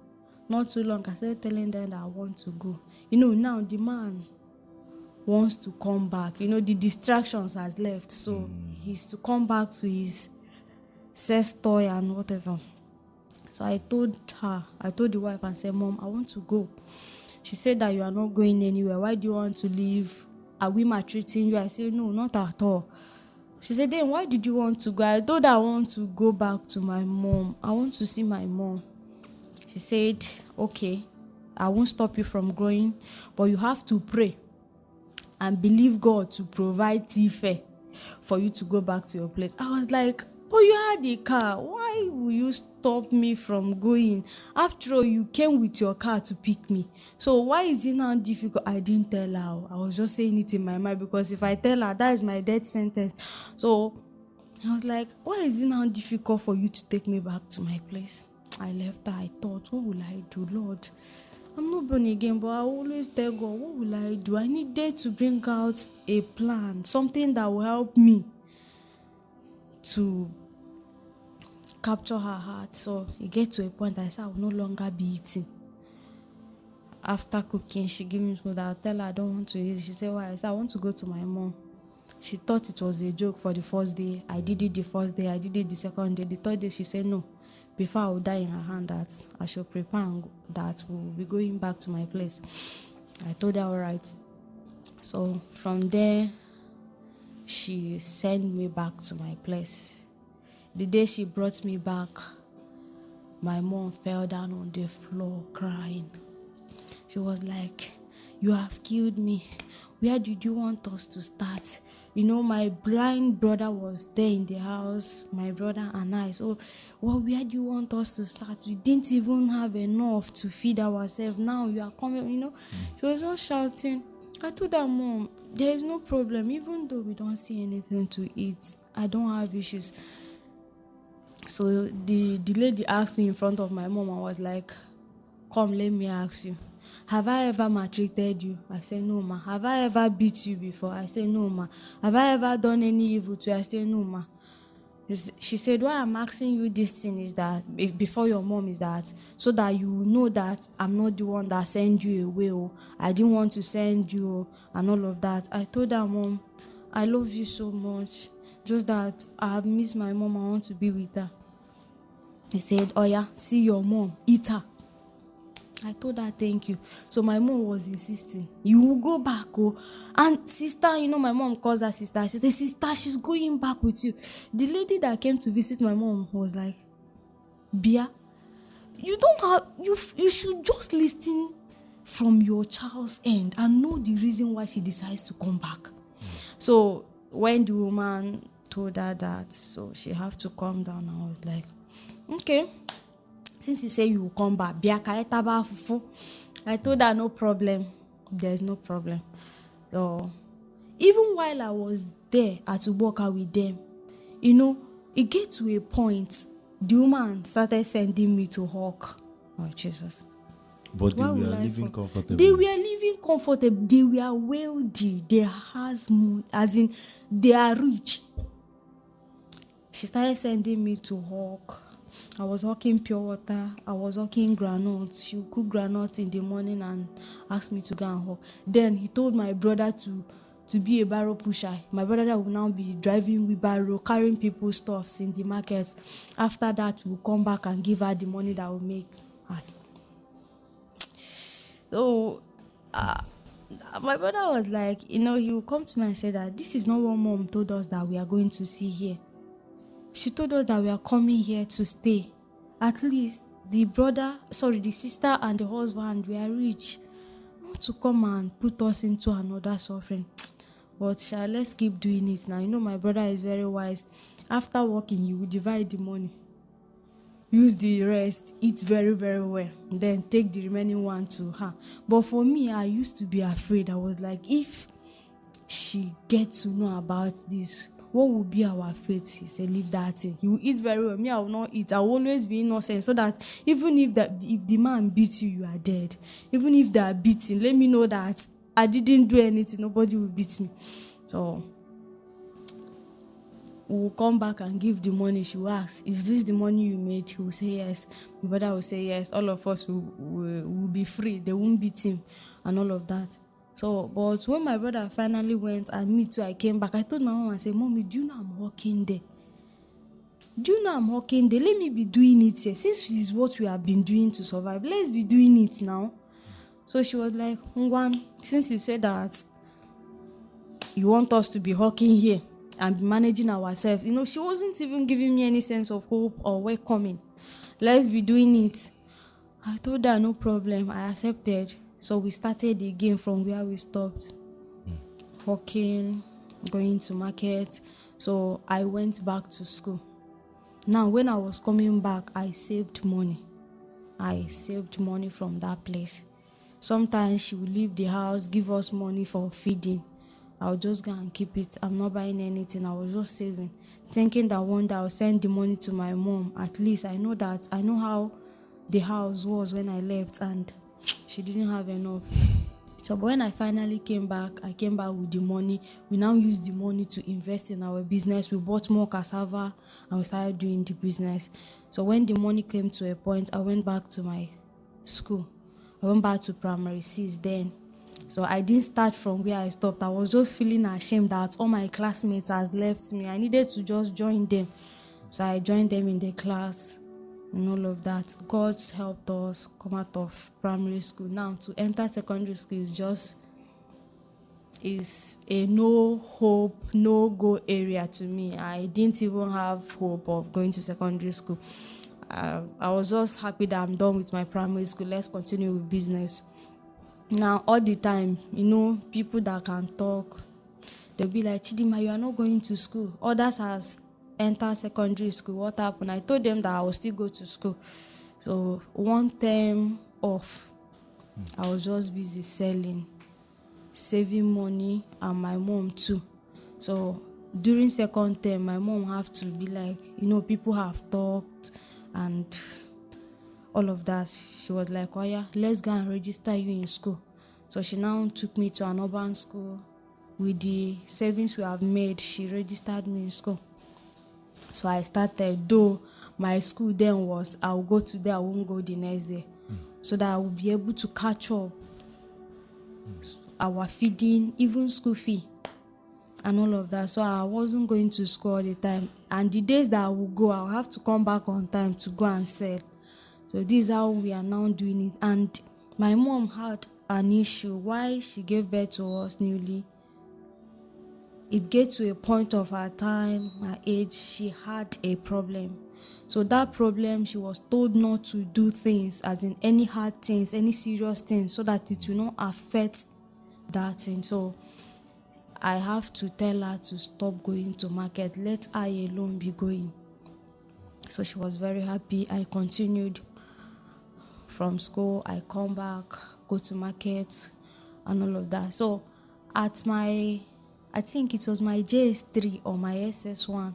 Not too long, I started telling them that I want to go. Now the man wants to come back. You know, the distractions has left, so he's to come back to his sex toy and whatever. So I told the wife and said, Mom, I want to go. She said that you are not going anywhere. Why do you want to leave? Are we maltreating you? I said, no, not at all. She said, then why did you want to go? I told her I want to go back to my mom. I want to see my mom. She said, okay, I won't stop you from growing, but you have to pray and believe God to provide tea fare for you to go back to your place. I was like, but you had a car. Why will you stop me from going? After all, you came with your car to pick me. So why is it now difficult? I didn't tell her. I was just saying it in my mind, because if I tell her, that is my death sentence. So I was like, why is it now difficult for you to take me back to my place? I left her. I thought, what will I do, Lord? I'm not born again, but I always tell God, what will I do? I needed to bring out a plan, something that will help me to capture her heart. So it get to a point I said I will no longer be eating. After cooking, she gave me food. I'll tell her I don't want to eat. She said, why? I said, I want to go to my mom. She thought it was a joke for the first day. I did it the first day. I did it the second day. The third day, she said no. Before I would die in her hand, that I should prepare and that we'll be going back to my place. I told her all right. So from there, she sent me back to my place. The day she brought me back, my mom fell down on the floor crying. She was like, you have killed me. Where did you want us to start? You know, my blind brother was there in the house, my brother and I. So, where do you want us to start? We didn't even have enough to feed ourselves. Now you are coming, you know. She was just shouting. I told her, Mom, there is no problem. Even though we don't see anything to eat, I don't have issues. So the lady asked me in front of my mom. I was like, come, let me ask you. Have I ever maltreated you? I said, no, ma. Have I ever beat you before? I said, no, ma. Have I ever done any evil to you? I said, no, ma. She said, why I'm asking you this thing is that, before your mom, is that, so that you know that I'm not the one that sent you away. Oh, I didn't want to send you and all of that. I told her, Mom, I love you so much. Just that I have missed my mom. I want to be with her. I said, oh yeah, see your mom, eat her. I told her, thank you. So my mom was insisting, you will go back, oh. And sister, you know, my mom calls her sister. She said, sister, she's going back with you. The lady that came to visit my mom was like, Bia, you don't have, you should just listen from your child's end and know the reason why she decides to come back. So when the woman told her that, so she have to calm down, I was like, okay, since you say you will come back, I told her no problem. There's no problem. So even while I was there at work with them, you know, it get to a point, the woman started sending me to hawk. Oh, Jesus. But they were living comfortably. They were living comfortable. They were wealthy. They has money, as in they are rich. She started sending me to hawk. I was hawking pure water. I was hawking granules. She would cook granules in the morning and ask me to go and hawk. Then he told my brother to be a barrow pusher. My brother will now be driving wheelbarrow, carrying people's stuffs in the markets. After that, we'll come back and give her the money that will make her. So, my brother was like, you know, he will come to me and say that this is not what mom told us that we are going to see here. She told us that we are coming here to stay. At least the sister and the husband were rich. Not to come and put us into another suffering. But let's keep doing it now. You know, my brother is very wise. After working, he will divide the money. Use the rest, eat very, very well. Then take the remaining one to her. But for me, I used to be afraid. I was like, if she gets to know about this, what will be our fate? He said, leave that thing. You will eat very well. Me, I will not eat. I will always be innocent, so that even if the man beats you, you are dead. Even if they are beating, let me know that I didn't do anything. Nobody will beat me. So we will come back and give the money. She will ask, is this the money you made? He will say yes. My brother will say yes. All of us will be free. They won't beat him and all of that. So, but when my brother finally went and me too, I came back, I told my mom, I said, Mommy, do you know I'm working there? Do you know I'm working there? Let me be doing it here. Since this is what we have been doing to survive, let's be doing it now. So she was like, Ngwan, since you said that you want us to be hawking here and be managing ourselves, she wasn't even giving me any sense of hope or welcoming. Let's be doing it. I told her no problem. I accepted. So we started again from where we stopped. Hawking, going to market. So I went back to school. Now, when I was coming back, I saved money. I saved money from that place. Sometimes she would leave the house, give us money for feeding. I would just go and keep it. I'm not buying anything. I was just saving, thinking that one day I'll send the money to my mom. At least I know how the house was when I left, and she didn't have enough. So when I finally came back, I came back with the money. We now used the money to invest in our business. We bought more cassava and we started doing the business. So when the money came to a point, I went back to my school. I went back to primary 6 then. So I didn't start from where I stopped. I was just feeling ashamed that all my classmates has left me. I needed to just join them. So I joined them in the class and all of that. God helped us come out of primary school. Now to enter secondary school is a no hope, no go area to me. I didn't even have hope of going to secondary school. I was just happy that I'm done with my primary school. Let's continue with business. Now all the time, people that can talk, they'll be like, Chidimma, you are not going to school. Others has entered secondary school. What happened? I told them that I will still go to school. So one term off, I was just busy selling, saving money, and my mom too. So during second term, my mom have to be like, people have talked and all of that. She was like, oh yeah, let's go and register you in school. So she now took me to an urban school. With the savings we have made, she registered me in school. So I started, though my school then was, I'll go today, I won't go the next day. So that I will be able to catch up our feeding, even school fee and all of that. So I wasn't going to school all the time. And the days that I will go, I'll have to come back on time to go and sell. So this is how we are now doing it. And my mom had an issue. Why she gave birth to us newly, it gets to a point of her time, her age, she had a problem. So that problem, she was told not to do things, as in any hard things, any serious things, so that it will not affect that thing. So I have to tell her to stop going to market, let I alone be going. So she was very happy. I continued from school, I come back, go to market and all of that. So at I think it was my JS3 or my SS1,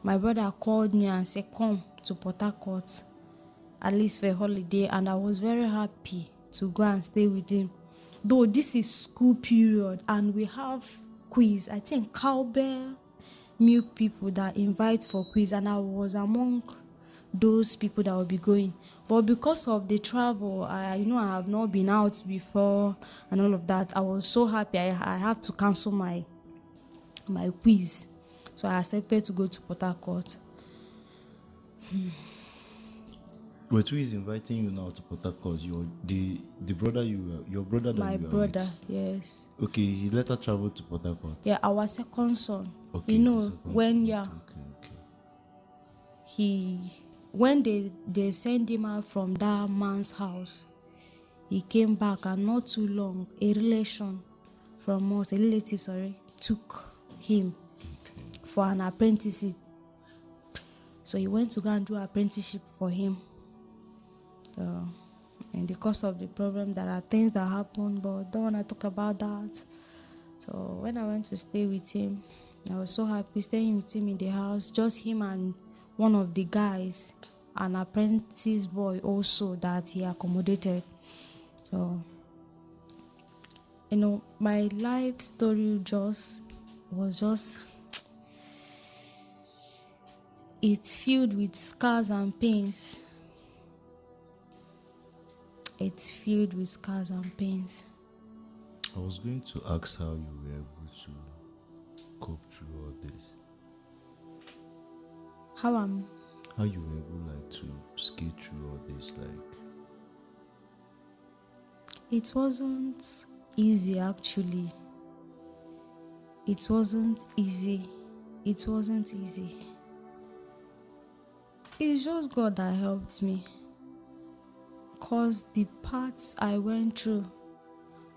my brother called me and said, come to Port Harcourt, at least for a holiday. And I was very happy to go and stay with him. Though this is school period and we have quiz, I think cowbell milk people that invite for quiz, and I was among those people that will be going. But because of the travel, I have not been out before and all of that, I was so happy I have to cancel my quiz. So I accepted to go to Port Harcourt. But who is inviting you now to Port Harcourt? The brother your brother that My you are brother, with? yes. Okay, he later traveled to Port Harcourt. Yeah, our second son. Okay, When Okay. when they sent him out from that man's house, he came back, and not too long, a relative, took him for an apprenticeship. So he went to go and do apprenticeship for him. In the course of the problem, there are things that happen, but don't want to talk about that. So when I went to stay with him, I was so happy staying with him in the house, just him and one of the guys, an apprentice boy also that he accommodated. So, my life story it's filled with scars and pains. It's filled with scars and pains. I was going to ask how you were able to cope through all this. How How you were able like to skate through all this, like. it wasn't easy actually. It wasn't easy. It wasn't easy. It's just God that helped me. Cause the parts I went through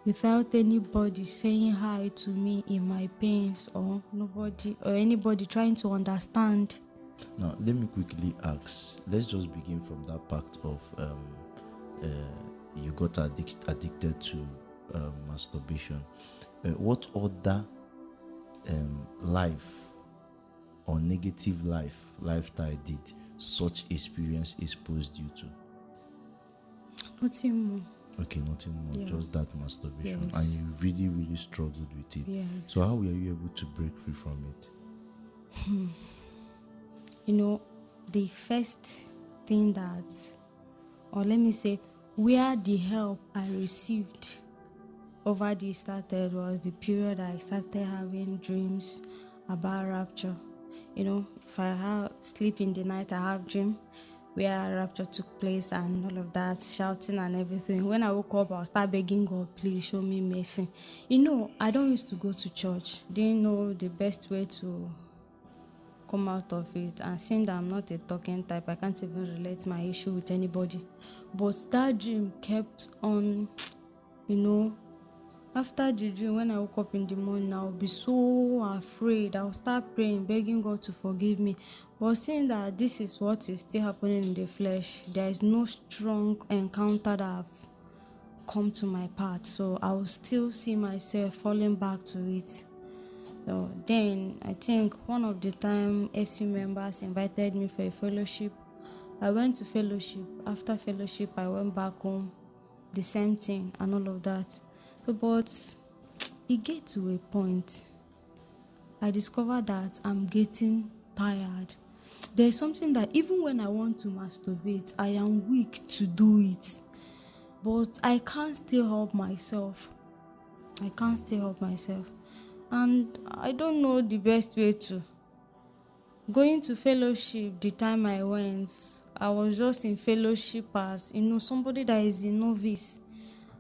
without anybody saying hi to me in my pains, or nobody or anybody trying to understand. Now, let me quickly ask. Let's just begin from that part of you got addicted to masturbation. What other life or negative lifestyle did such experience exposed you to? Nothing more. Okay, nothing more, Yeah. just that masturbation. Yes. And you really, really struggled with it. Yes. So how were you able to break free from it? The first thing that, or let me say, where the help I received over this started was the period I started having dreams about rapture. If I sleep in the night, I have dream where rapture took place and all of that, shouting and everything. When I woke up, I'll start begging God, please show me mercy. I don't used to go to church. Didn't know the best way to come out of it, and seeing that I'm not a talking type, I can't even relate my issue with anybody. But that dream kept on, after the dream, when I woke up in the morning, I'll be so afraid. I'll start praying, begging God to forgive me. But seeing that this is what is still happening in the flesh, there is no strong encounter that have come to my path, so I will still see myself falling back to it. So then I think one of the time FC members invited me for a fellowship. I went to fellowship. After fellowship, I went back home. The same thing and all of that. But it gets to a point. I discovered that I'm getting tired. There's something that even when I want to masturbate, I am weak to do it. But I can't still help myself. And I don't know the best way to. Going to fellowship, the time I went, I was just in fellowship as, somebody that is a novice.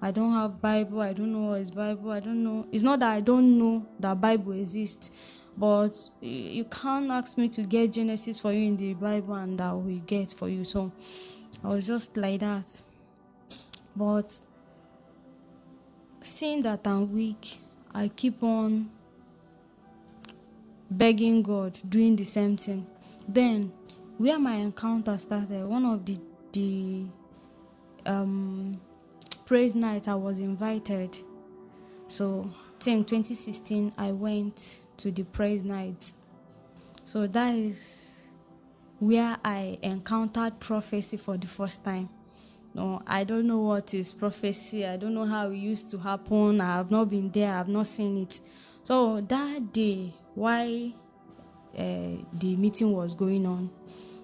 I don't have Bible. I don't know what is Bible. I don't know. It's not that I don't know that Bible exists, but you can't ask me to get Genesis for you in the Bible and that will get for you. So I was just like that. But seeing that I'm weak, I keep on begging God, doing the same thing. Then, where my encounter started, one of the praise night I was invited. So, I think 2016, I went to the praise night. So that is where I encountered prophecy for the first time. No, I don't know what is prophecy. I don't know how it used to happen. I have not been there. I have not seen it. So that day, while the meeting was going on,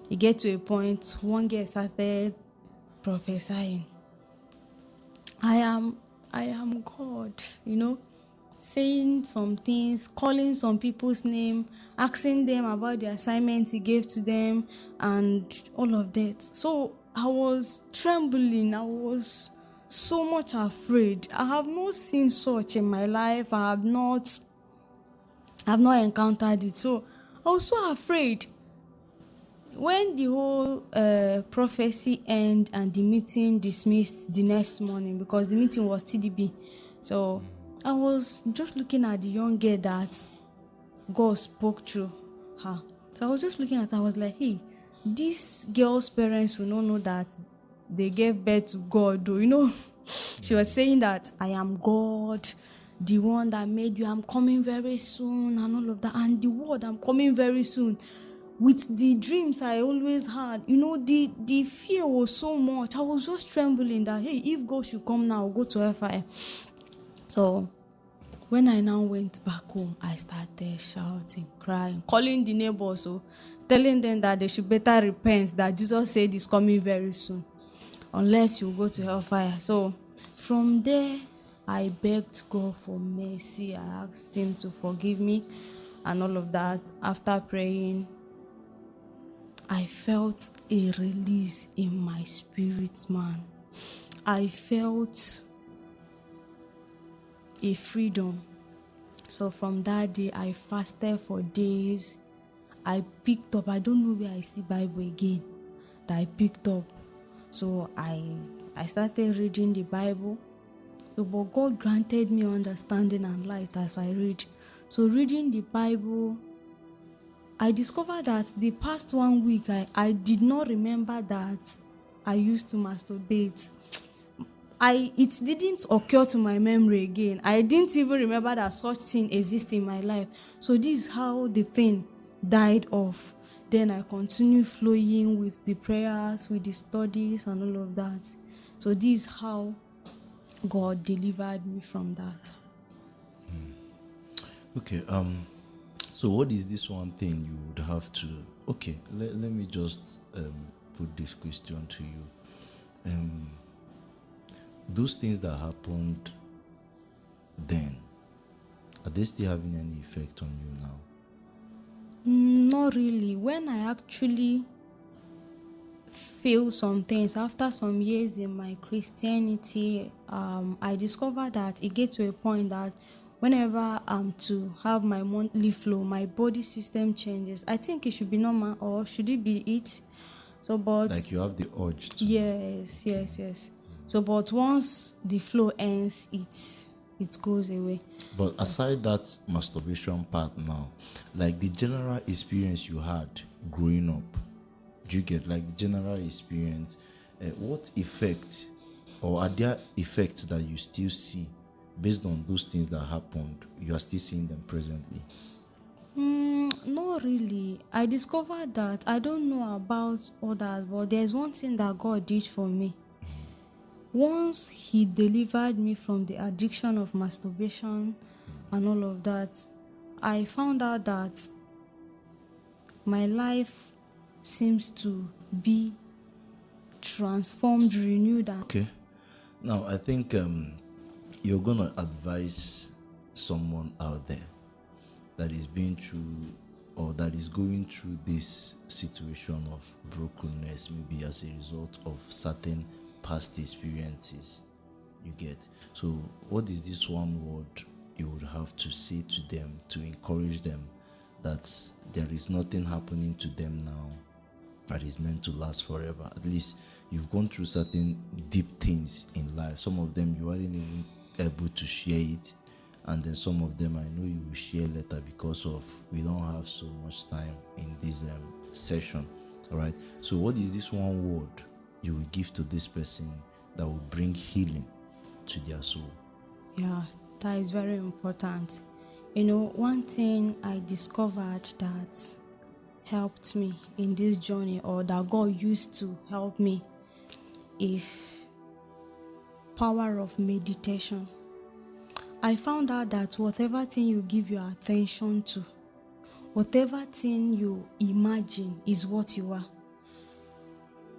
it get to a point, one girl started prophesying. I am God, saying some things, calling some people's name, asking them about the assignment he gave to them, and all of that. So I was trembling. I was so much afraid. I have not seen such in my life. I have not encountered it. So I was so afraid. When the whole prophecy ended and the meeting dismissed the next morning, because the meeting was TDB, so I was just looking at the young girl that God spoke through her. So I was just looking at her. I was like, hey, this girl's parents will not know that they gave birth to God, though. She was saying that I am God, the one that made you. I'm coming very soon and all of that. And the word, I'm coming very soon. With the dreams I always had, the fear was so much. I was just trembling that, hey, if God should come now, I'll go to hellfire. So when I now went back home, I started shouting, crying, calling the neighbors, telling them that they should better repent, that Jesus said he's coming very soon, unless you go to hellfire. So from there, I begged God for mercy. I asked Him to forgive me and all of that. After praying, I felt a release in my spirit, man. I felt a freedom. So from that day, I fasted for days. I picked up, I don't know where I see Bible again, that I picked up. So I started reading the Bible. So, but God granted me understanding and light as I read. So reading the Bible, I discovered that the past 1 week, I did not remember that I used to masturbate. It didn't occur to my memory again. I didn't even remember that such thing exists in my life. So this is how the thing died off. Then I continued flowing with the prayers, with the studies and all of that. So this is how God delivered me from that. Okay, so what is this one thing you would have to, okay, let me just put this question to you. Those things that happened then, are they still having any effect on you now? Not really. When I actually feel some things after some years in my Christianity, I discovered that it gets to a point that whenever I'm to have my monthly flow, my body system changes. I think it should be normal, or should it be it? So, but Like you have the urge to. yes. So, but once the flow ends, it goes away. But aside that masturbation part now, like the general experience you had growing up, do you get like the general experience? What effect, or are there effects that you still see based on those things that happened? You are still seeing them presently. Not really. I discovered that I don't know about others, but there's one thing that God did for me. Once He delivered me from the addiction of masturbation and all of that, I found out that my life seems to be transformed, renewed, and Okay. Now I think you're gonna advise someone out there that is being through or that is going through this situation of brokenness, maybe as a result of certain past experiences. You get. So what is this one word you would have to say to them to encourage them that there is nothing happening to them now that is meant to last forever? At least you've gone through certain deep things in life. Some of them you aren't even able to share it, and then some of them I know you will share later because of we don't have so much time in this session. All right. So what is this one word you will give to this person that will bring healing to their soul? yeah, that is very important. One thing I discovered that helped me in this journey, or that God used to help me, is power of meditation. I found out that whatever thing you give your attention to, whatever thing you imagine is what you are.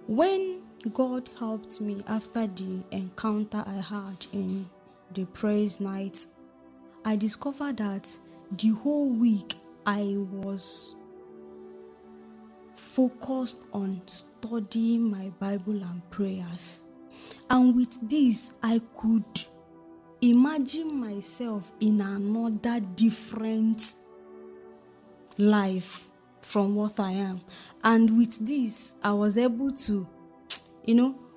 When God helped me after the encounter I had in the praise night, I discovered that the whole week I was focused on studying my Bible and prayers. And with this, I could imagine myself in another different life from what I am. And with this, I was able to,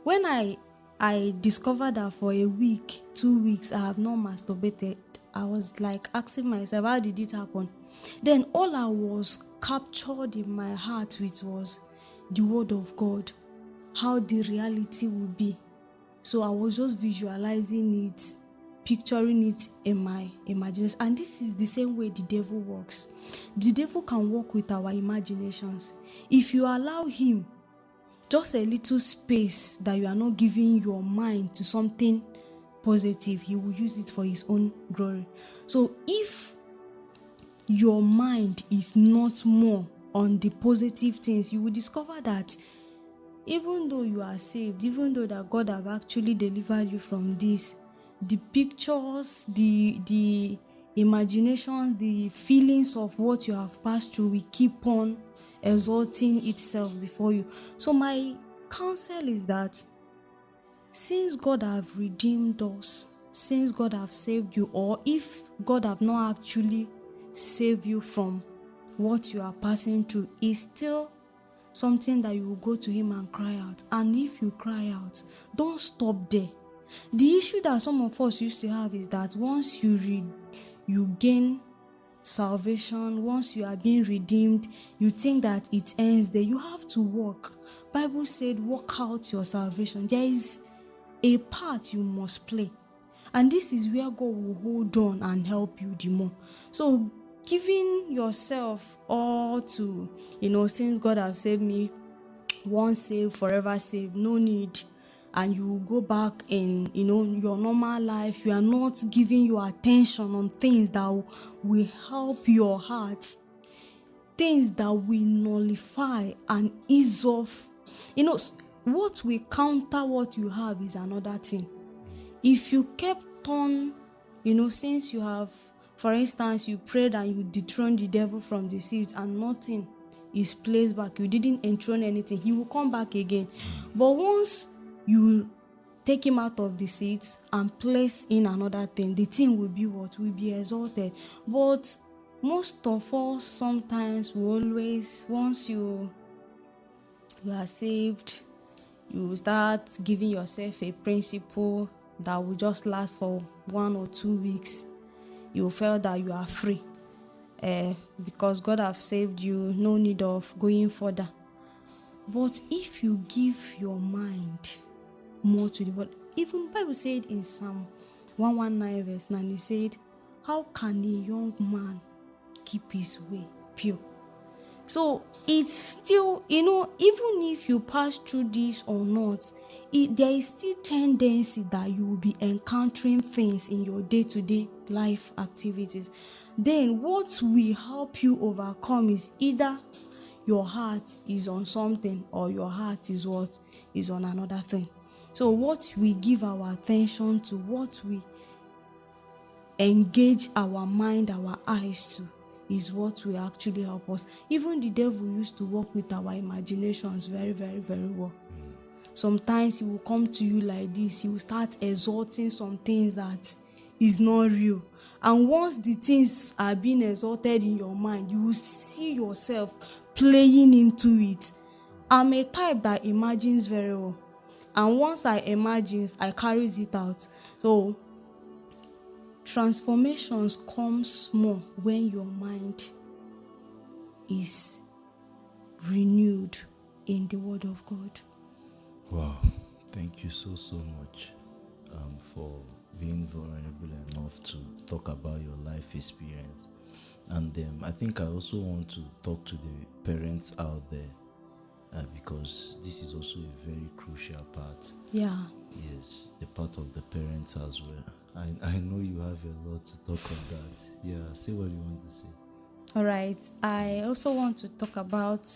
when I discovered that for a week, 2 weeks, I have not masturbated, I was like asking myself, how did it happen? Then all I was captured in my heart with was the word of God, how the reality would be. So I was just visualizing it, picturing it in my imagination. And this is the same way the devil works. The devil can work with our imaginations. If you allow him just a little space that you are not giving your mind to something positive, he will use it for his own glory. So if your mind is not more on the positive things, you will discover that even though you are saved, even though that God have actually delivered you from this, the pictures, the imaginations, the feelings of what you have passed through will keep on exalting itself before you. So my counsel is that since God have redeemed us, since God have saved you, or if God have not actually saved you from what you are passing through, is still something that you will go to him and cry out. And if you cry out, don't stop there. The issue that some of us used to have is that once you gain salvation, once you are being redeemed, you think that it ends there. You have to work. Bible said, work out your salvation. There is a part you must play. And this is where God will hold on and help you the more. So giving yourself all to, since God has saved me, once saved, forever saved, no need. And you will go back in, your normal life. You are not giving your attention on things that will help your heart, things that will nullify and ease off. What will counter what you have is another thing. If you kept on, since you have, for instance, you prayed and you dethroned the devil from the seats and nothing is placed back, you didn't enthrone anything, he will come back again. But once you take him out of the seats and place in another thing, the thing will be what? Will be exalted. But most of us, sometimes we always, once you are saved, you start giving yourself a principle that will just last for 1 or 2 weeks. You feel that you are free because God have saved you, no need of going further. But if you give your mind more to the word, even Bible said in Psalm 119 verse 9, it said, how can a young man keep his way pure? So it's still, even if you pass through this or not, there is still tendency that you will be encountering things in your day-to-day life activities. Then what will help you overcome is either your heart is on something or your heart is on another thing. So what we give our attention to, what we engage our mind, our eyes to, is what will actually help us. Even the devil used to work with our imaginations very, very, very well. Sometimes he will come to you like this. He will start exalting some things that is not real. And once the things are being exalted in your mind, you will see yourself playing into it. I'm a type that imagines very well. And once I imagine, I carries it out. So transformations comes more when your mind is renewed in the Word of God. Wow, thank you so much for being vulnerable enough to talk about your life experience. And I think I also want to talk to the parents out there because this is also a very crucial part. Yeah. Yes, the part of the parents as well. I know you have a lot to talk on that. Yeah, say what you want to say. All right. I also want to talk about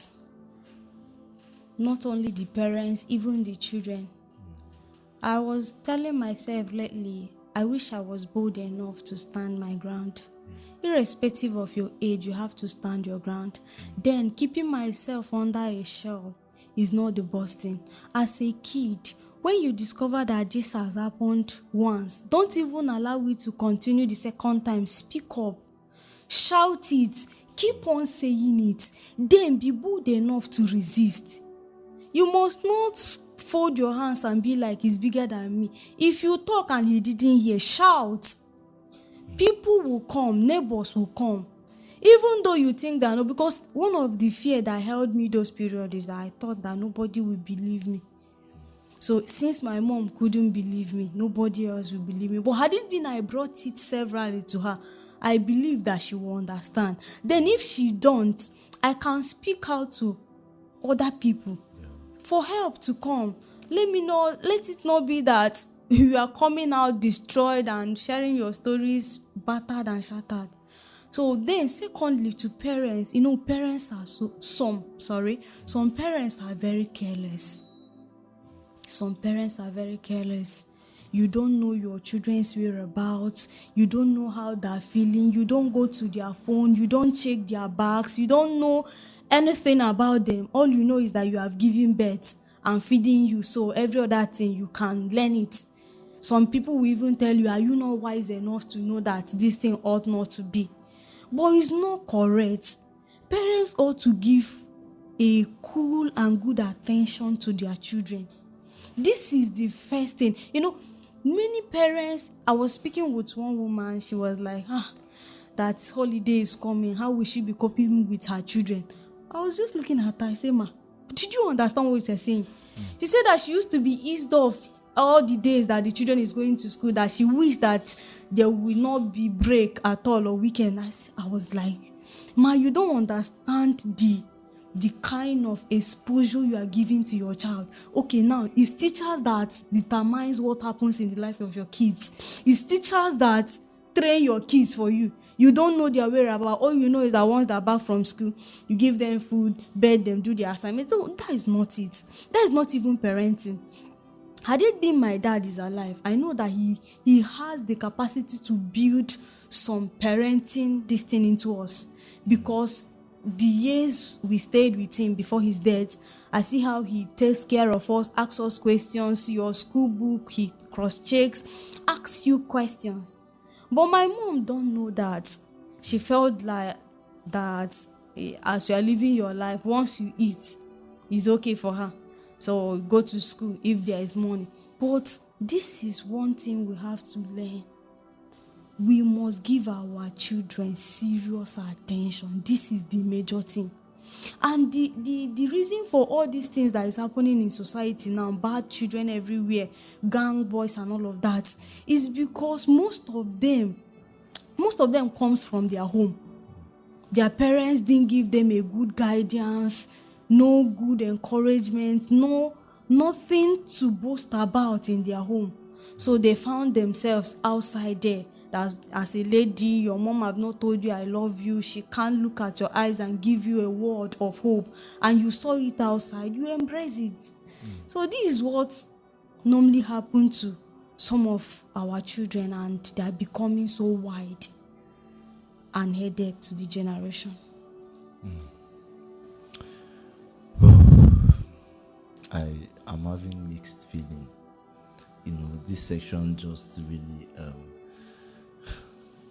not only the parents, even the children. I was telling myself lately, I wish I was bold enough to stand my ground. Irrespective of your age, you have to stand your ground. Then keeping myself under a shell is not the best thing. As a kid, when you discover that this has happened once, don't even allow it to continue the second time. Speak up. Shout it. Keep on saying it. Then be bold enough to resist. You must not fold your hands and be like, he's bigger than me. If you talk and he didn't hear, shout. People will come, neighbors will come. Even though you think that no, because one of the fear that held me those periods is that I thought that nobody would believe me. So since my mom couldn't believe me, nobody else will believe me. But had it been I brought it severally to her, I believe that she will understand. Then if she don't, I can speak out to other people for help to come. Let it not be that you are coming out destroyed and sharing your stories battered and shattered. So then secondly, to parents, parents are some parents are very careless. Some parents are very careless. You don't know your children's whereabouts. You don't know how they're feeling. You don't go to their phone. You don't check their bags. You don't know anything about them. All you know is that you have given birth and feeding you. So every other thing, you can learn it. Some people will even tell you, are you not wise enough to know that this thing ought not to be? But it's not correct. Parents ought to give a cool and good attention to their children. This is the first thing. Many parents, I was speaking with one woman, she was like, that holiday is coming. How will she be coping with her children? I was just looking at her. I said, Ma, did you understand what you're saying? She said that she used to be eased off all the days that the children is going to school, that she wished that there will not be break at all or weekend. I was like, Ma, you don't understand the kind of exposure you are giving to your child. Okay, now it's teachers that determines what happens in the life of your kids. It's teachers that train your kids for you. You don't know their whereabouts. All you know is that once they're back from school, you give them food, bed them, do their assignment. No, that is not it. That is not even parenting. Had it been my dad is alive, I know that he has the capacity to build some parenting this thing into us, because the years we stayed with him before his death, I see how he takes care of us, asks us questions, your school book, he cross-checks, asks you questions. But my mom don't know that. She felt like that as you are living your life, once you eat, it's okay for her. So go to school if there is money. But this is one thing we have to learn. We must give our children serious attention. This is the major thing. And the reason for all these things that is happening in society now, bad children everywhere, gang boys and all of that, is because most of them comes from their home. Their parents didn't give them a good guidance, no good encouragement, nothing to boast about in their home. So they found themselves outside there. That as a lady, your mom have not told you I love you. She can't look at your eyes and give you a word of hope. And you saw it outside, you embrace it. So this is what normally happen to some of our children, and they are becoming so wide and headache to the generation. I am having mixed feeling. This section just really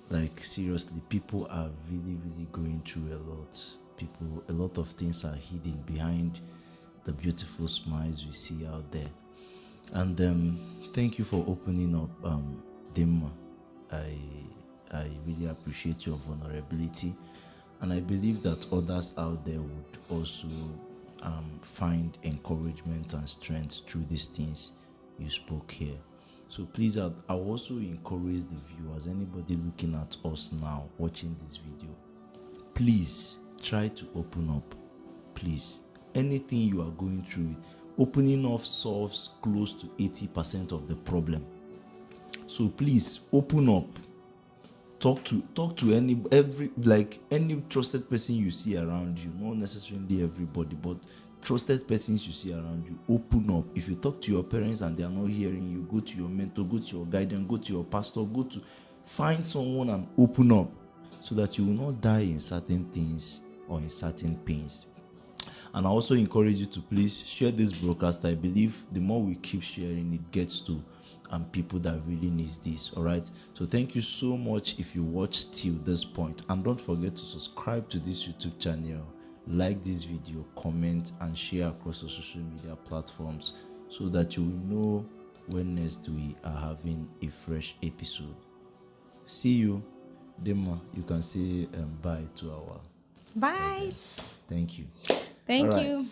like seriously, people are really, really going through a lot. A lot of things are hidden behind the beautiful smiles we see out there. And thank you for opening up, Chidimma. I really appreciate your vulnerability, and I believe that others out there would also find encouragement and strength through these things you spoke here. So please, I'll also encourage the viewers, anybody looking at us now, watching this video, please try to open up. Please, anything you are going through, opening up solves close to 80% of the problem. So please open up. Talk to any trusted person you see around you, not necessarily everybody, but trusted persons you see around you. Open up. If you talk to your parents and they are not hearing you, go to your mentor, go to your guardian, go to your pastor, find someone and open up, so that you will not die in certain things or in certain pains. And I also encourage you to please share this broadcast. I believe the more we keep sharing, it gets to people that really needs this. All right, so thank you so much if you watched till this point, and don't forget to subscribe to this YouTube channel, like this video, comment and share across the social media platforms, so that you will know when next we are having a fresh episode. See you. Chidimma, you can say bye to our Bye. Thank you. Thank All right. you.